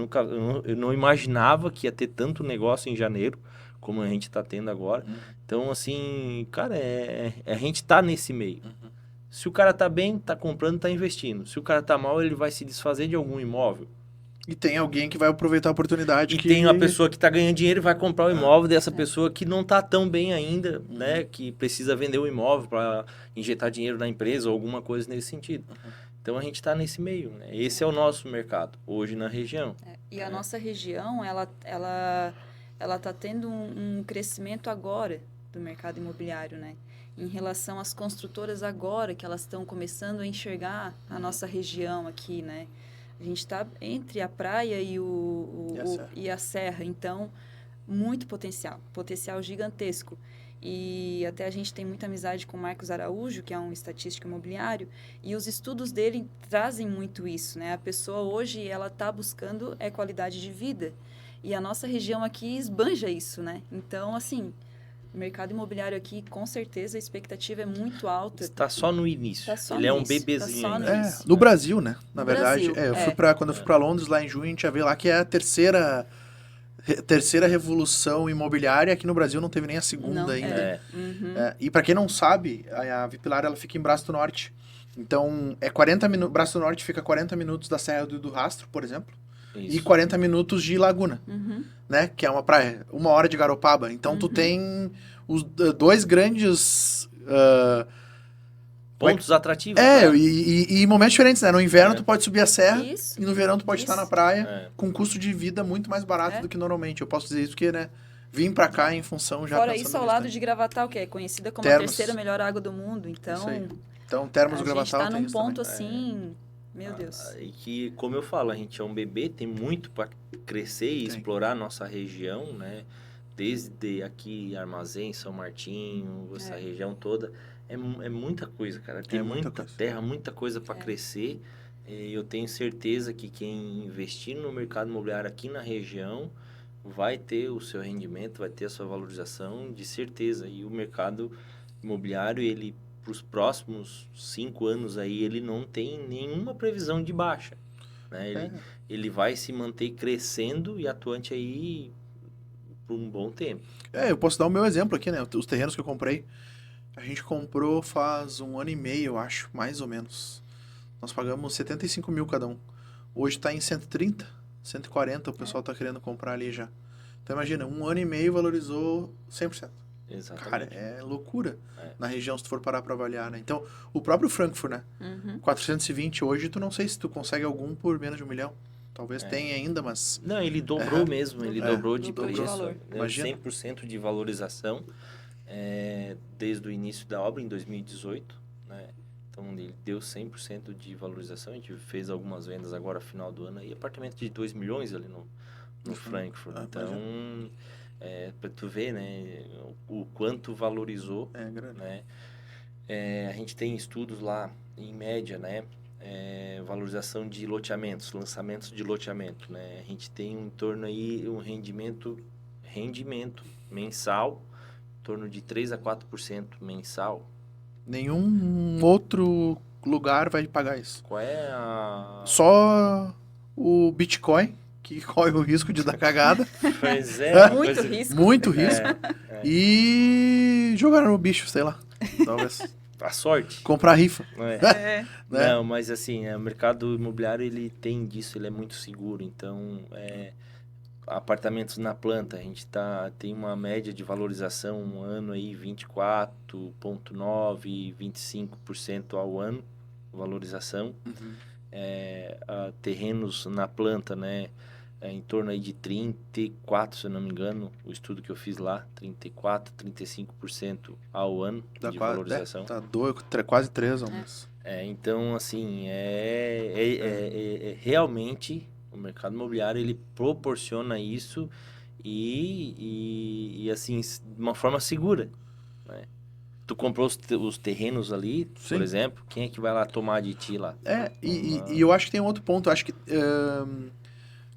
Eu não imaginava que ia ter tanto negócio em janeiro como a gente tá tendo agora. Então, assim, cara, a gente tá nesse meio. Se o cara tá bem, tá comprando, tá investindo. Se o cara tá mal, ele vai se desfazer de algum imóvel. E tem alguém que vai aproveitar a oportunidade. E tem uma pessoa que tá ganhando dinheiro e vai comprar o imóvel dessa pessoa que não tá tão bem ainda, né? Que precisa vender o imóvel para injetar dinheiro na empresa ou alguma coisa nesse sentido. Então a gente tá nesse meio, né? Esse é o nosso mercado, hoje na região. E a nossa região, ela tá tendo um crescimento agora do mercado imobiliário, né? Em relação às construtoras agora, que elas estão começando a enxergar a nossa região aqui, né? A gente está entre a praia e a serra, então, muito potencial gigantesco. E até a gente tem muita amizade com o Marcos Araújo, que é um estatístico imobiliário, e os estudos dele trazem muito isso, né? A pessoa hoje, ela está buscando qualidade de vida. E a nossa região aqui esbanja isso, né? Então, assim, o mercado imobiliário aqui, com certeza, a expectativa é muito alta. Está só no início. Tá só Ele no é um início, bebezinho. tá só no ainda. início. No Brasil, né? Na No verdade, Brasil, quando eu fui para Londres lá em junho, a gente já vê lá que é a terceira revolução imobiliária. Aqui no Brasil não teve nem a segunda ainda. E para quem não sabe, a Vipilar ela fica em Braço do Norte. Então, 40 minutos. Braço do Norte fica 40 minutos da Serra do Rastro, por exemplo. Isso. E 40 minutos de Laguna, né? Que é uma praia. 1 hora de Garopaba. Então, tu tem os dois grandes... Pontos atrativos. E momentos diferentes, né? No inverno tu pode subir a serra Isso. e no verão tu pode estar na praia É. com um custo de vida muito mais barato do que normalmente. Eu posso dizer isso porque, né? Vim pra cá em função já Fora pensando isso, ao nisso, lado né? de Gravatal, que é conhecida como Termos. a terceira melhor água do mundo. Então, Isso aí. Então, Termos do a gente Gravatal tá tem num isso ponto também. assim... Meu Deus. E que, como eu falo, a gente é um bebê, tem muito para crescer e Tem. explorar a nossa região, né? Desde aqui, Armazém, São Martinho, essa região toda. É muita coisa, cara. Tem muita muita coisa. terra, muita coisa para crescer. E eu tenho certeza que quem investir no mercado imobiliário aqui na região vai ter o seu rendimento, vai ter a sua valorização, de certeza. E o mercado imobiliário, ele para os próximos 5 anos aí, ele não tem nenhuma previsão de baixa, né? Ele vai se manter crescendo e atuante aí por um bom tempo. Eu posso dar o meu exemplo aqui, né? Os terrenos que eu comprei. A gente comprou faz 1 ano e meio, eu acho, mais ou menos. Nós pagamos 75 mil cada um. Hoje tá em 130, 140 o pessoal tá querendo comprar ali já. Então imagina, 1 ano e meio valorizou 100%. Exatamente. Cara, é loucura na região se tu for parar pra avaliar, né? Então, o próprio Frankfurt, né? 420 hoje, tu não sei se tu consegue algum por menos de 1 milhão. Talvez tenha ainda, mas... Não, ele dobrou mesmo, ele dobrou de Dobrou de preço. valor. Imagina. 100% de valorização desde o início da obra, em 2018, né? Então, ele deu 100% de valorização. A gente fez algumas vendas agora, final do ano, e apartamento de 2 milhões ali no Frankfurt. Então, para tu ver, né, o quanto valorizou, né? A gente tem estudos lá, em média, né, valorização de loteamentos, lançamentos de loteamento, né? A gente tem em torno aí um rendimento mensal, em torno de 3 a 4% mensal. Nenhum outro lugar vai pagar isso. Qual é a... Só o Bitcoin, que corre o risco de dar cagada. Pois é. Muito risco. Muito risco. E jogar no bicho, sei lá. Talvez. A sorte. Comprar rifa. É. Né? Não, mas assim, o mercado imobiliário, ele tem disso, ele é muito seguro. Então, apartamentos na planta, a gente tem uma média de valorização um ano aí 24,9%, 25% ao ano, valorização. Terrenos na planta, né? em torno aí de 34, se eu não me engano, o estudo que eu fiz lá, 34, 35% ao ano de valorização. Tá quase 3 ao mês. Então, assim, realmente o mercado imobiliário ele proporciona isso e assim, de uma forma segura, né? Tu comprou os terrenos ali, Sim. por exemplo, quem é que vai lá tomar de ti lá? E eu acho que tem um outro ponto. Eu acho que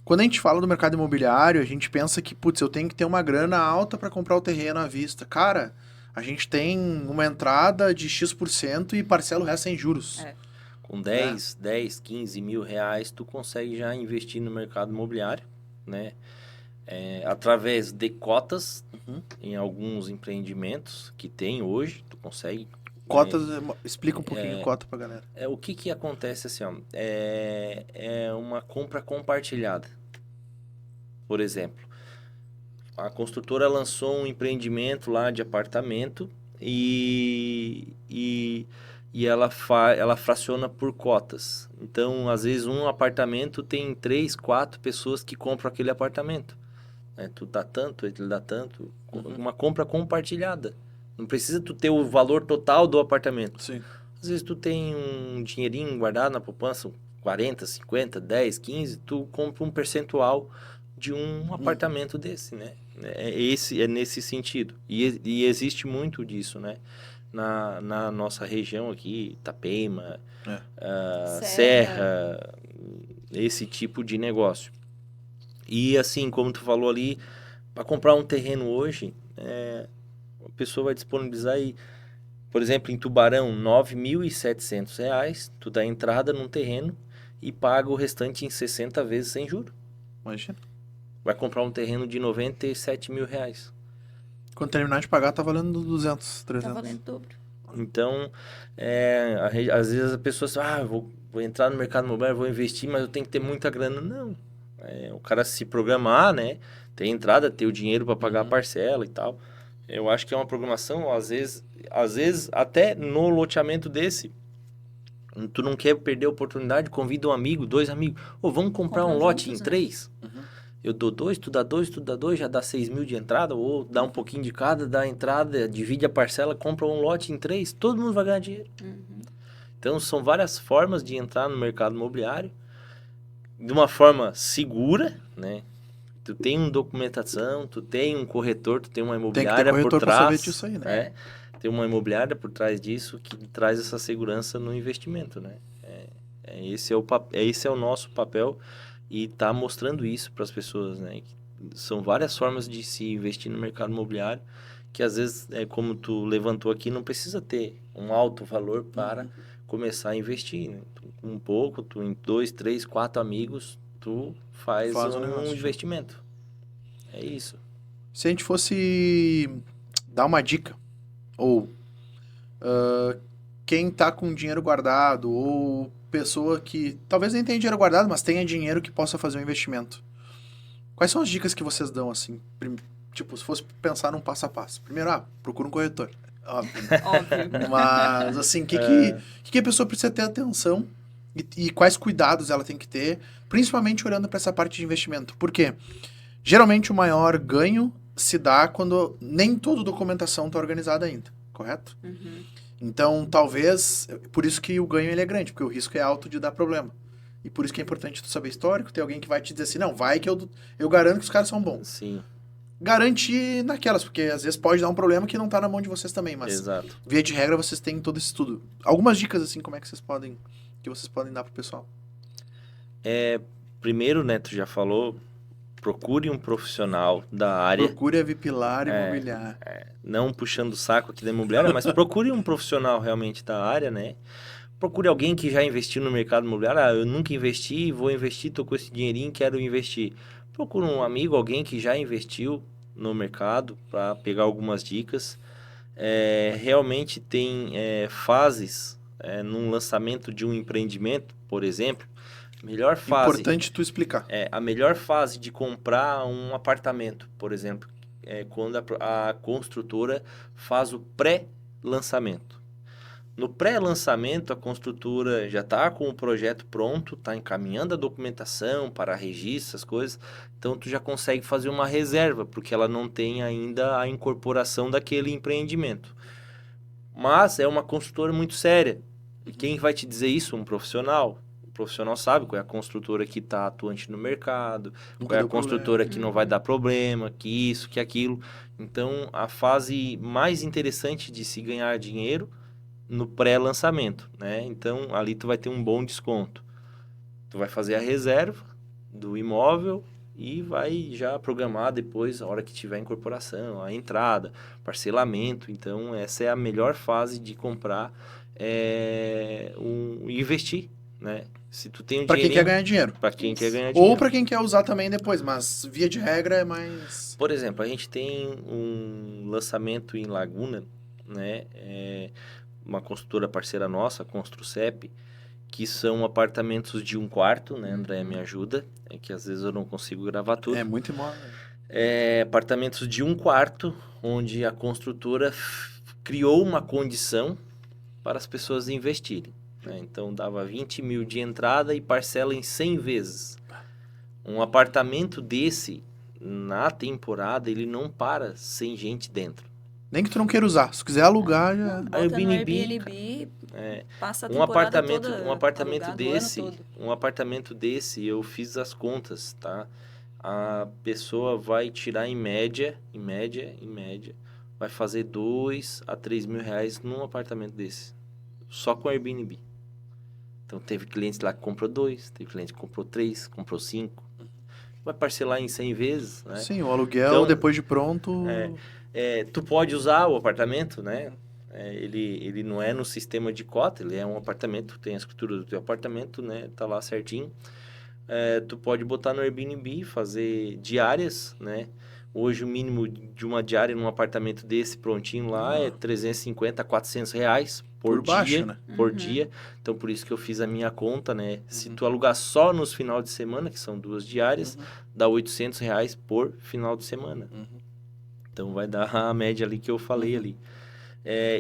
quando a gente fala do mercado imobiliário, a gente pensa que, putz, eu tenho que ter uma grana alta para comprar o terreno à vista. Cara, a gente tem uma entrada de X% e parcela o resto sem juros. Com 10, 15 mil reais, tu consegue já investir no mercado imobiliário, né? Através de cotas em alguns empreendimentos que tem hoje, tu consegue. Cotas, explica um pouquinho cota pra galera. O que acontece assim, ó, é uma compra compartilhada. Por exemplo, a construtora lançou um empreendimento lá de apartamento e ela fraciona por cotas. Então, às vezes, um apartamento tem 3, 4 pessoas que compram aquele apartamento. Tu dá tanto, ele dá tanto. Uma compra compartilhada. Não precisa tu ter o valor total do apartamento. Sim. Às vezes tu tem um dinheirinho guardado na poupança, 40, 50, 10, 15, tu compra um percentual de um apartamento desse, né? É nesse sentido. E existe muito disso, né? Na nossa região aqui, Itapema, Serra, esse tipo de negócio. E assim, como tu falou ali, para comprar um terreno hoje, a pessoa vai disponibilizar aí, por exemplo, em Tubarão, R$ 9.700, tu dá entrada num terreno e paga o restante em 60 vezes sem juros. Imagina. Vai comprar um terreno de 97 mil reais. Quando terminar de pagar, tá valendo 200, 300. Tá valendo dobro. Então, às vezes a pessoa diz, vou entrar no mercado imobiliário, vou investir, mas eu tenho que ter muita grana. Não. O cara se programar, né? Ter entrada, ter o dinheiro para pagar a parcela e tal. Eu acho que é uma programação, às vezes até no loteamento desse, tu não quer perder a oportunidade, convida um amigo, 2 amigos. Vamos comprar um lote juntos, em né? 3? Eu dou 2, tu dá 2, tu dá 2, já dá 6 mil de entrada, ou dá um pouquinho de cada, dá a entrada, divide a parcela, compra um lote em 3, todo mundo vai ganhar dinheiro. Então, são várias formas de entrar no mercado imobiliário, de uma forma segura, né? Tu tem uma documentação, tu tem um corretor, tu tem uma imobiliária por trás. Pra saber disso aí, né? Tem uma imobiliária por trás disso que traz essa segurança no investimento, né? Esse é o nosso papel e tá mostrando isso para as pessoas, né? São várias formas de se investir no mercado imobiliário que às vezes, como tu levantou aqui, não precisa ter um alto valor para começar a investir, né? Com um pouco, tu em 2, 3, 4 amigos, tu faz um investimento. É isso. Se a gente fosse dar uma dica, ou quem tá com dinheiro guardado, ou pessoa que talvez nem tenha dinheiro guardado, mas tenha dinheiro que possa fazer um investimento. Quais são as dicas que vocês dão, assim? Tipo, se fosse pensar num passo a passo. Primeiro, procura um corretor. Óbvio. Mas, assim, o que a pessoa precisa ter atenção e quais cuidados ela tem que ter, principalmente olhando para essa parte de investimento. Por quê? Geralmente o maior ganho se dá quando nem toda a documentação está organizada ainda, correto? Então, talvez, por isso que o ganho ele é grande, porque o risco é alto de dar problema. E por isso que é importante tu saber histórico, ter alguém que vai te dizer assim, não, vai que eu garanto que os caras são bons. Sim. Garante naquelas, porque às vezes pode dar um problema que não tá na mão de vocês também, mas Exato. Via de regra vocês têm todo esse estudo. Algumas dicas, assim, como é que vocês podem dar pro pessoal? Primeiro, né, tu já falou, procure um profissional da área. Procure a Vipilar Imobiliária. Não puxando o saco aqui da imobiliária, mas procure um profissional realmente da área, né? Procure alguém que já investiu no mercado imobiliário. Eu nunca investi, vou investir, tô com esse dinheirinho, quero investir. Procure um amigo, alguém que já investiu no mercado para pegar algumas dicas. Realmente tem fases num lançamento de um empreendimento, por exemplo. Melhor fase. Importante tu explicar. A melhor fase de comprar um apartamento, por exemplo, é quando a construtora faz o pré-lançamento. No pré-lançamento, a construtora já está com o projeto pronto, está encaminhando a documentação para registro, essas coisas. Então, tu já consegue fazer uma reserva, porque ela não tem ainda a incorporação daquele empreendimento. Mas é uma construtora muito séria. E quem vai te dizer isso? Um profissional. O profissional sabe qual é a construtora que está atuante no mercado, Nunca qual é a deu construtora problema. que não vai dar problema, que isso, que aquilo. Então, a fase mais interessante de se ganhar dinheiro no pré-lançamento, né? Então, ali tu vai ter um bom desconto. Tu vai fazer a reserva do imóvel e vai já programar depois, a hora que tiver a incorporação, a entrada, parcelamento. Então, essa é a melhor fase de comprar investir, né? Se tu tem um Pra quem quer dinheirinho, ganhar dinheiro. para quem quer ganhar Ou dinheiro. pra quem quer usar também depois, mas via de regra é mais... Por exemplo, a gente tem um lançamento em Laguna, né? Uma construtora parceira nossa, a Construcep, que são apartamentos de um quarto, né? André, me ajuda, é que às vezes eu não consigo gravar tudo. É muito imóvel. Apartamentos de um quarto, onde a construtora criou uma condição para as pessoas investirem, né? Então, dava 20 mil de entrada e parcela em 100 vezes. Um apartamento desse, na temporada, ele não para sem gente dentro. Nem que tu não queira usar. Se tu quiser alugar, já... Bota Airbnb, no Airbnb, passa a um temporada apartamento, toda um apartamento alugado, desse, o ano todo. um apartamento desse, eu fiz as contas, tá? A pessoa vai tirar em média, vai fazer 2 a 3 mil reais num apartamento desse, só com Airbnb. Então, teve clientes lá que comprou 2, teve cliente que comprou 3, comprou 5. Vai parcelar em 100 vezes, né? Sim, o aluguel, Então, depois de pronto... tu pode usar o apartamento, né? Ele não é no sistema de cota, ele é um apartamento, tem a escritura do teu apartamento, né? Tá lá certinho. Tu pode botar no Airbnb, fazer diárias, né? Hoje o mínimo de uma diária num apartamento desse prontinho lá é 350 a 400 reais por dia. baixo, né? Por dia. Então, por isso que eu fiz a minha conta, né? Se tu alugar só nos final de semana, que são 2 diárias, dá 800 reais por final de semana. Então, vai dar a média ali que eu falei ali.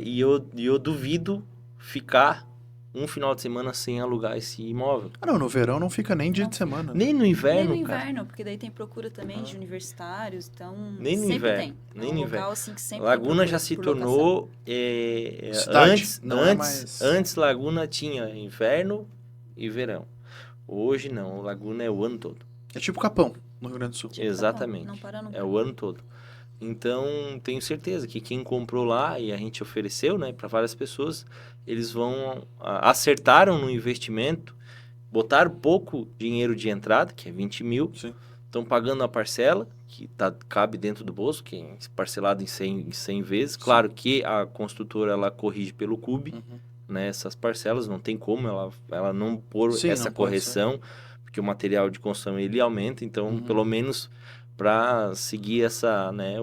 E eu duvido ficar um final de semana sem alugar esse imóvel. Ah, não, no verão não fica nem dia de semana. Nem no inverno, Nem no cara. inverno, porque daí tem procura também de universitários, então Nem no sempre inverno, tem. nem É no um inverno. local assim que sempre Laguna tem já procura se por locação. tornou... Cidade, não é mais... Antes Laguna tinha inverno e verão. Hoje não, Laguna é o ano todo. É tipo Capão, no Rio Grande do Sul. Tipo, Exatamente. Não para nunca. É o ano todo. Então, tenho certeza que quem comprou lá e a gente ofereceu, né, para várias pessoas, eles acertaram no investimento, botaram pouco dinheiro de entrada, que é 20 mil, Sim. estão pagando a parcela, que cabe dentro do bolso, que é parcelado em 100 vezes. Sim. Claro que a construtora ela corrige pelo CUB, né, essas parcelas, não tem como ela não pôr Sim, essa não pode correção, porque o material de construção ele aumenta, então pelo menos para seguir o Sim.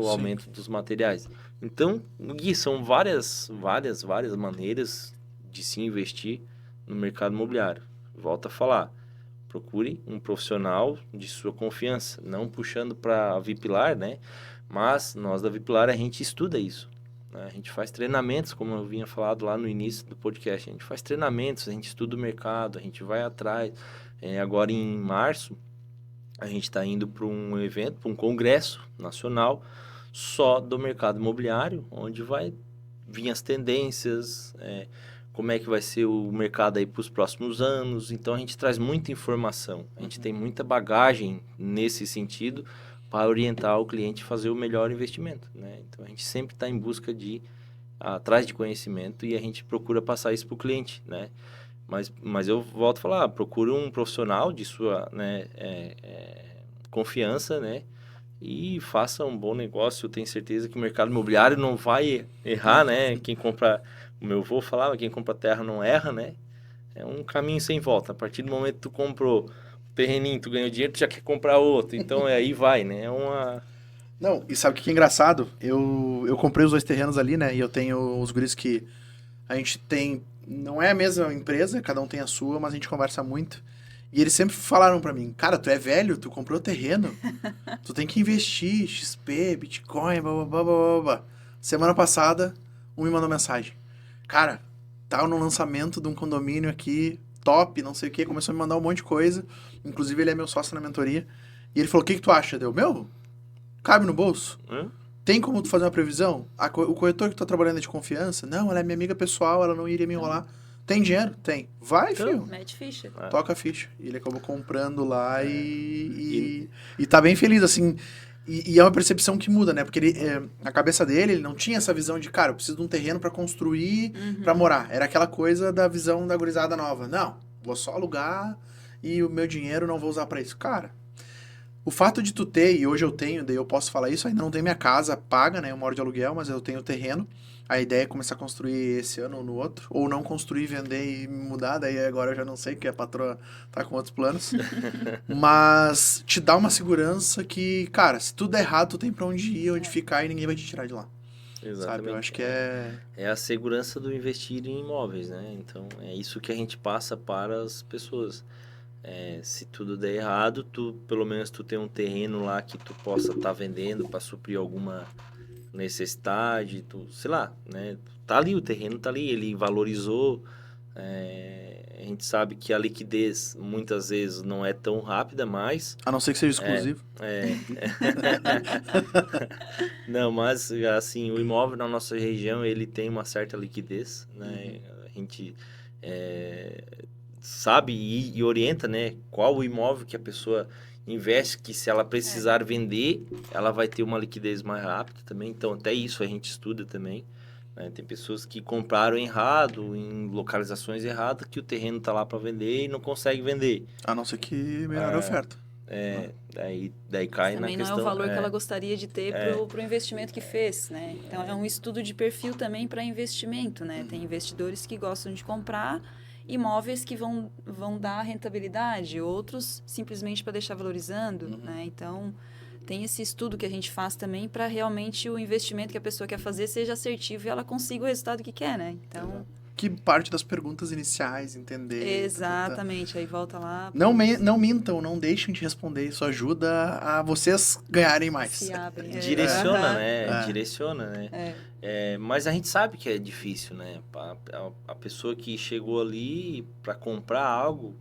aumento dos materiais. Então, Gui, são várias maneiras de se investir no mercado imobiliário. Volto a falar, procure um profissional de sua confiança, não puxando para a Vipilar, né? Mas nós da Vipilar, a gente estuda isso. Né? A gente faz treinamentos, como eu vinha falado lá no início do podcast, a gente faz treinamentos, a gente estuda o mercado, a gente vai atrás. Agora em março, a gente está indo para um evento, para um congresso nacional só do mercado imobiliário, onde vai vir as tendências, como é que vai ser o mercado aí para os próximos anos. Então, a gente traz muita informação, a gente tem muita bagagem nesse sentido para orientar o cliente a fazer o melhor investimento, né? Então, a gente sempre está em busca atrás de conhecimento e a gente procura passar isso para o cliente, né? Mas eu volto a falar, procure um profissional de sua confiança, né? E faça um bom negócio. Eu tenho certeza que o mercado imobiliário não vai errar, né? Quem compra, o meu avô falava, quem compra terra não erra, né? É um caminho sem volta. A partir do momento que tu comprou o terreninho, tu ganhou dinheiro, tu já quer comprar outro. Então, aí vai, né? Não, e sabe o que é engraçado? Eu comprei os 2 terrenos ali, né? E eu tenho os guris que a gente tem... Não é a mesma empresa, cada um tem a sua, mas a gente conversa muito. E eles sempre falaram pra mim, cara, tu é velho, tu comprou terreno, tu tem que investir, XP, Bitcoin, blá, blá, blá, blá, blá. Semana passada, um me mandou mensagem. Cara, Tava no lançamento de um condomínio aqui, top, não sei o que, começou a me mandar um monte de coisa. Inclusive, ele é meu sócio na mentoria. E ele falou, o que tu acha? Deu, meu, cabe no bolso? Hã? Tem como tu fazer uma previsão? O corretor que tu tá trabalhando é de confiança? Não, ela é minha amiga pessoal, ela não iria me enrolar. Tem dinheiro? Tem. Vai, Então, filho. Mete ficha. Toca a ficha. E ele acabou comprando lá e tá bem feliz, assim. E é uma percepção que muda, né? Porque ele, na cabeça dele, ele não tinha essa visão de, cara, eu preciso de um terreno pra construir, pra morar. Era aquela coisa da visão da gurizada nova. Não, vou só alugar e o meu dinheiro não vou usar pra isso. Cara, o fato de tu ter, e hoje eu tenho, daí eu posso falar isso, ainda não tenho minha casa paga, né? Eu moro de aluguel, mas eu tenho terreno. A ideia é começar a construir esse ano ou no outro. Ou não construir, vender e me mudar. Daí agora eu já não sei, porque a patroa tá com outros planos. Mas te dá uma segurança que, cara, se tudo der errado, tu tem pra onde ir, onde ficar e ninguém vai te tirar de lá. exatamente. Sabe? Eu acho que é... É a segurança do investir em imóveis, né? Então, é isso que a gente passa para as pessoas. Se tudo der errado, pelo menos tu tem um terreno lá que tu possa estar vendendo para suprir alguma necessidade, sei lá, né? Tá ali, o terreno tá ali, ele valorizou. A gente sabe que a liquidez muitas vezes não é tão rápida, mas A não ser que seja exclusivo. não, mas assim, o imóvel na nossa região ele tem uma certa liquidez, né? A gente sabe e orienta, né? Qual o imóvel que a pessoa investe, que se ela precisar vender, ela vai ter uma liquidez mais rápida também. Então, até isso a gente estuda também, né? Tem pessoas que compraram errado, em localizações erradas, que o terreno tá lá para vender e não consegue vender. A não ser que melhore a oferta. Daí cai na Também não questão. é o valor que ela gostaria de ter pro investimento que fez, né? Então, é um estudo de perfil também para investimento, né? Tem investidores que gostam de comprar imóveis que vão dar rentabilidade, outros simplesmente para deixar valorizando, né? Então, tem esse estudo que a gente faz também para realmente o investimento que a pessoa quer fazer seja assertivo e ela consiga o resultado que quer, né? Então, Que parte das perguntas iniciais, entender... exatamente, aí volta lá. Não mintam, não deixem de responder. Isso ajuda a vocês ganharem mais. Se abrem. Direciona, né? É. Direciona, né? Mas a gente sabe que é difícil, né? A pessoa que chegou ali para comprar algo,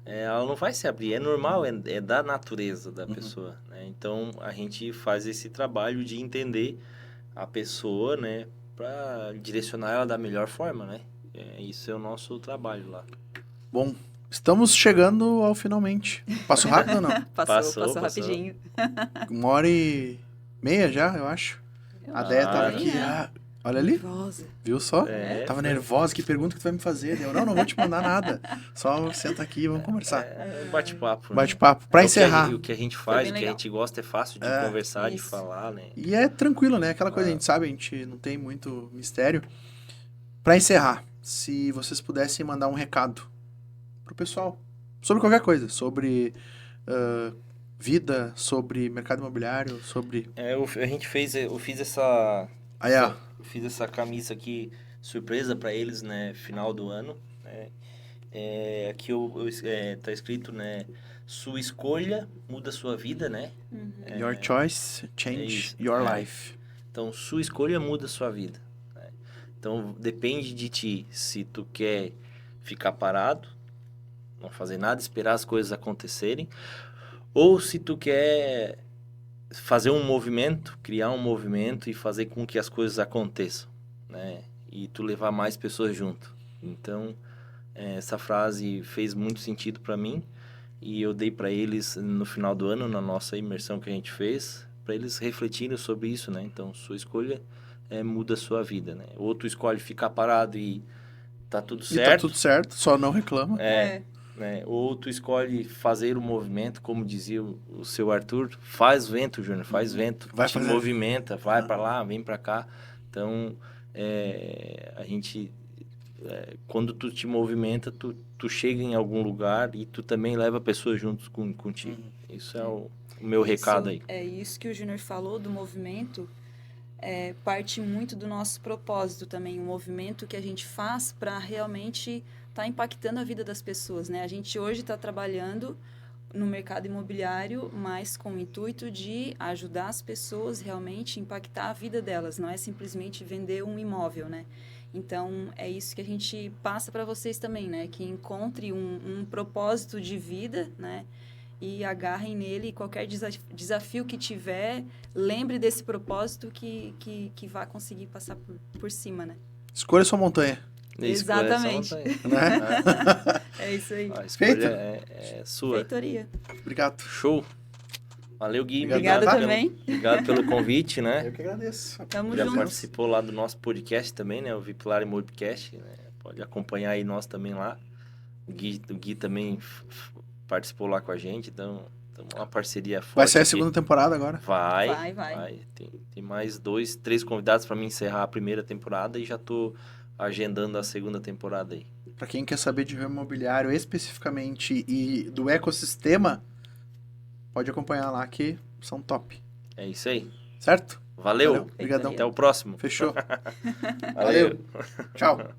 ela não vai se abrir. É normal, é da natureza da pessoa, né? Então, a gente faz esse trabalho de entender a pessoa, né? Para direcionar ela da melhor forma, né? Isso é o nosso trabalho lá. Bom, estamos chegando ao finalmente. Passou rápido ou não? Passou rapidinho. 1h30 já, eu acho. A Déia tava aqui. Olha ali. Nervosa. Viu só? Tava nervosa. Que pergunta que tu vai me fazer? Eu, não vou te mandar nada. Só senta aqui e vamos conversar. Bate-papo. Né? Bate-papo. Pra encerrar. O que a gente faz, o que legal. a gente gosta é fácil de conversar, de falar, né? E é tranquilo, né? Aquela coisa, a gente sabe, a gente não tem muito mistério. Pra encerrar, se vocês pudessem mandar um recado pro pessoal sobre qualquer coisa, sobre vida, sobre mercado imobiliário, sobre... Eu fiz essa... Aí, ó. Eu fiz essa camisa aqui, surpresa para eles, né? Final do ano, né? Aqui tá escrito, né? Sua escolha muda sua vida, né? Your choice change your life. Então, sua escolha muda sua vida. Né? Então, depende de ti. Se tu quer ficar parado, não fazer nada, esperar as coisas acontecerem, ou se tu quer fazer um movimento, criar um movimento e fazer com que as coisas aconteçam, né? E tu levar mais pessoas junto. Então, essa frase fez muito sentido para mim e eu dei para eles no final do ano, na nossa imersão que a gente fez, para eles refletirem sobre isso, né? Então, sua escolha muda a sua vida, né? Ou tu escolhe ficar parado e tá tudo certo. E tá tudo certo, só não reclama. Né? Ou tu escolhe fazer o movimento, como dizia o seu Arthur, faz vento, Júnior, faz vento, te movimenta, vai para lá, vem para cá. Então, a gente, quando tu te movimenta, tu chega em algum lugar e tu também leva pessoas juntos contigo. Isso é o meu recado aí. É isso que o Júnior falou do movimento, parte muito do nosso propósito também, o movimento que a gente faz para realmente tá impactando a vida das pessoas, né? A gente hoje está trabalhando no mercado imobiliário, mas com o intuito de ajudar as pessoas realmente, impactar a vida delas, não é simplesmente vender um imóvel, né? Então, é isso que a gente passa para vocês também, né? Que encontre um propósito de vida, né? E agarrem nele, qualquer desafio que tiver, lembre desse propósito que vai conseguir passar por cima, né? Escolha sua montanha. Exatamente. Né? É isso aí. A escolha Feito. é sua. Feitoria. Obrigado. Show. Valeu, Gui. Obrigada Obrigado também. Obrigado pelo convite, né? Eu que agradeço. Tamo Já junto. participou lá do nosso podcast também, né? O Vipilar e Mobcast, né? Pode acompanhar aí nós também lá. O Gui também participou lá com a gente, então uma parceria forte. Vai sair a aqui. segunda temporada agora? Vai. Tem mais 2, 3 convidados para mim encerrar a primeira temporada e já tô agendando a segunda temporada aí. Para quem quer saber de ramo imobiliário especificamente e do ecossistema, pode acompanhar lá que são top. É isso aí. Certo? Valeu. Obrigadão. Até o próximo. Fechou. Valeu. Tchau.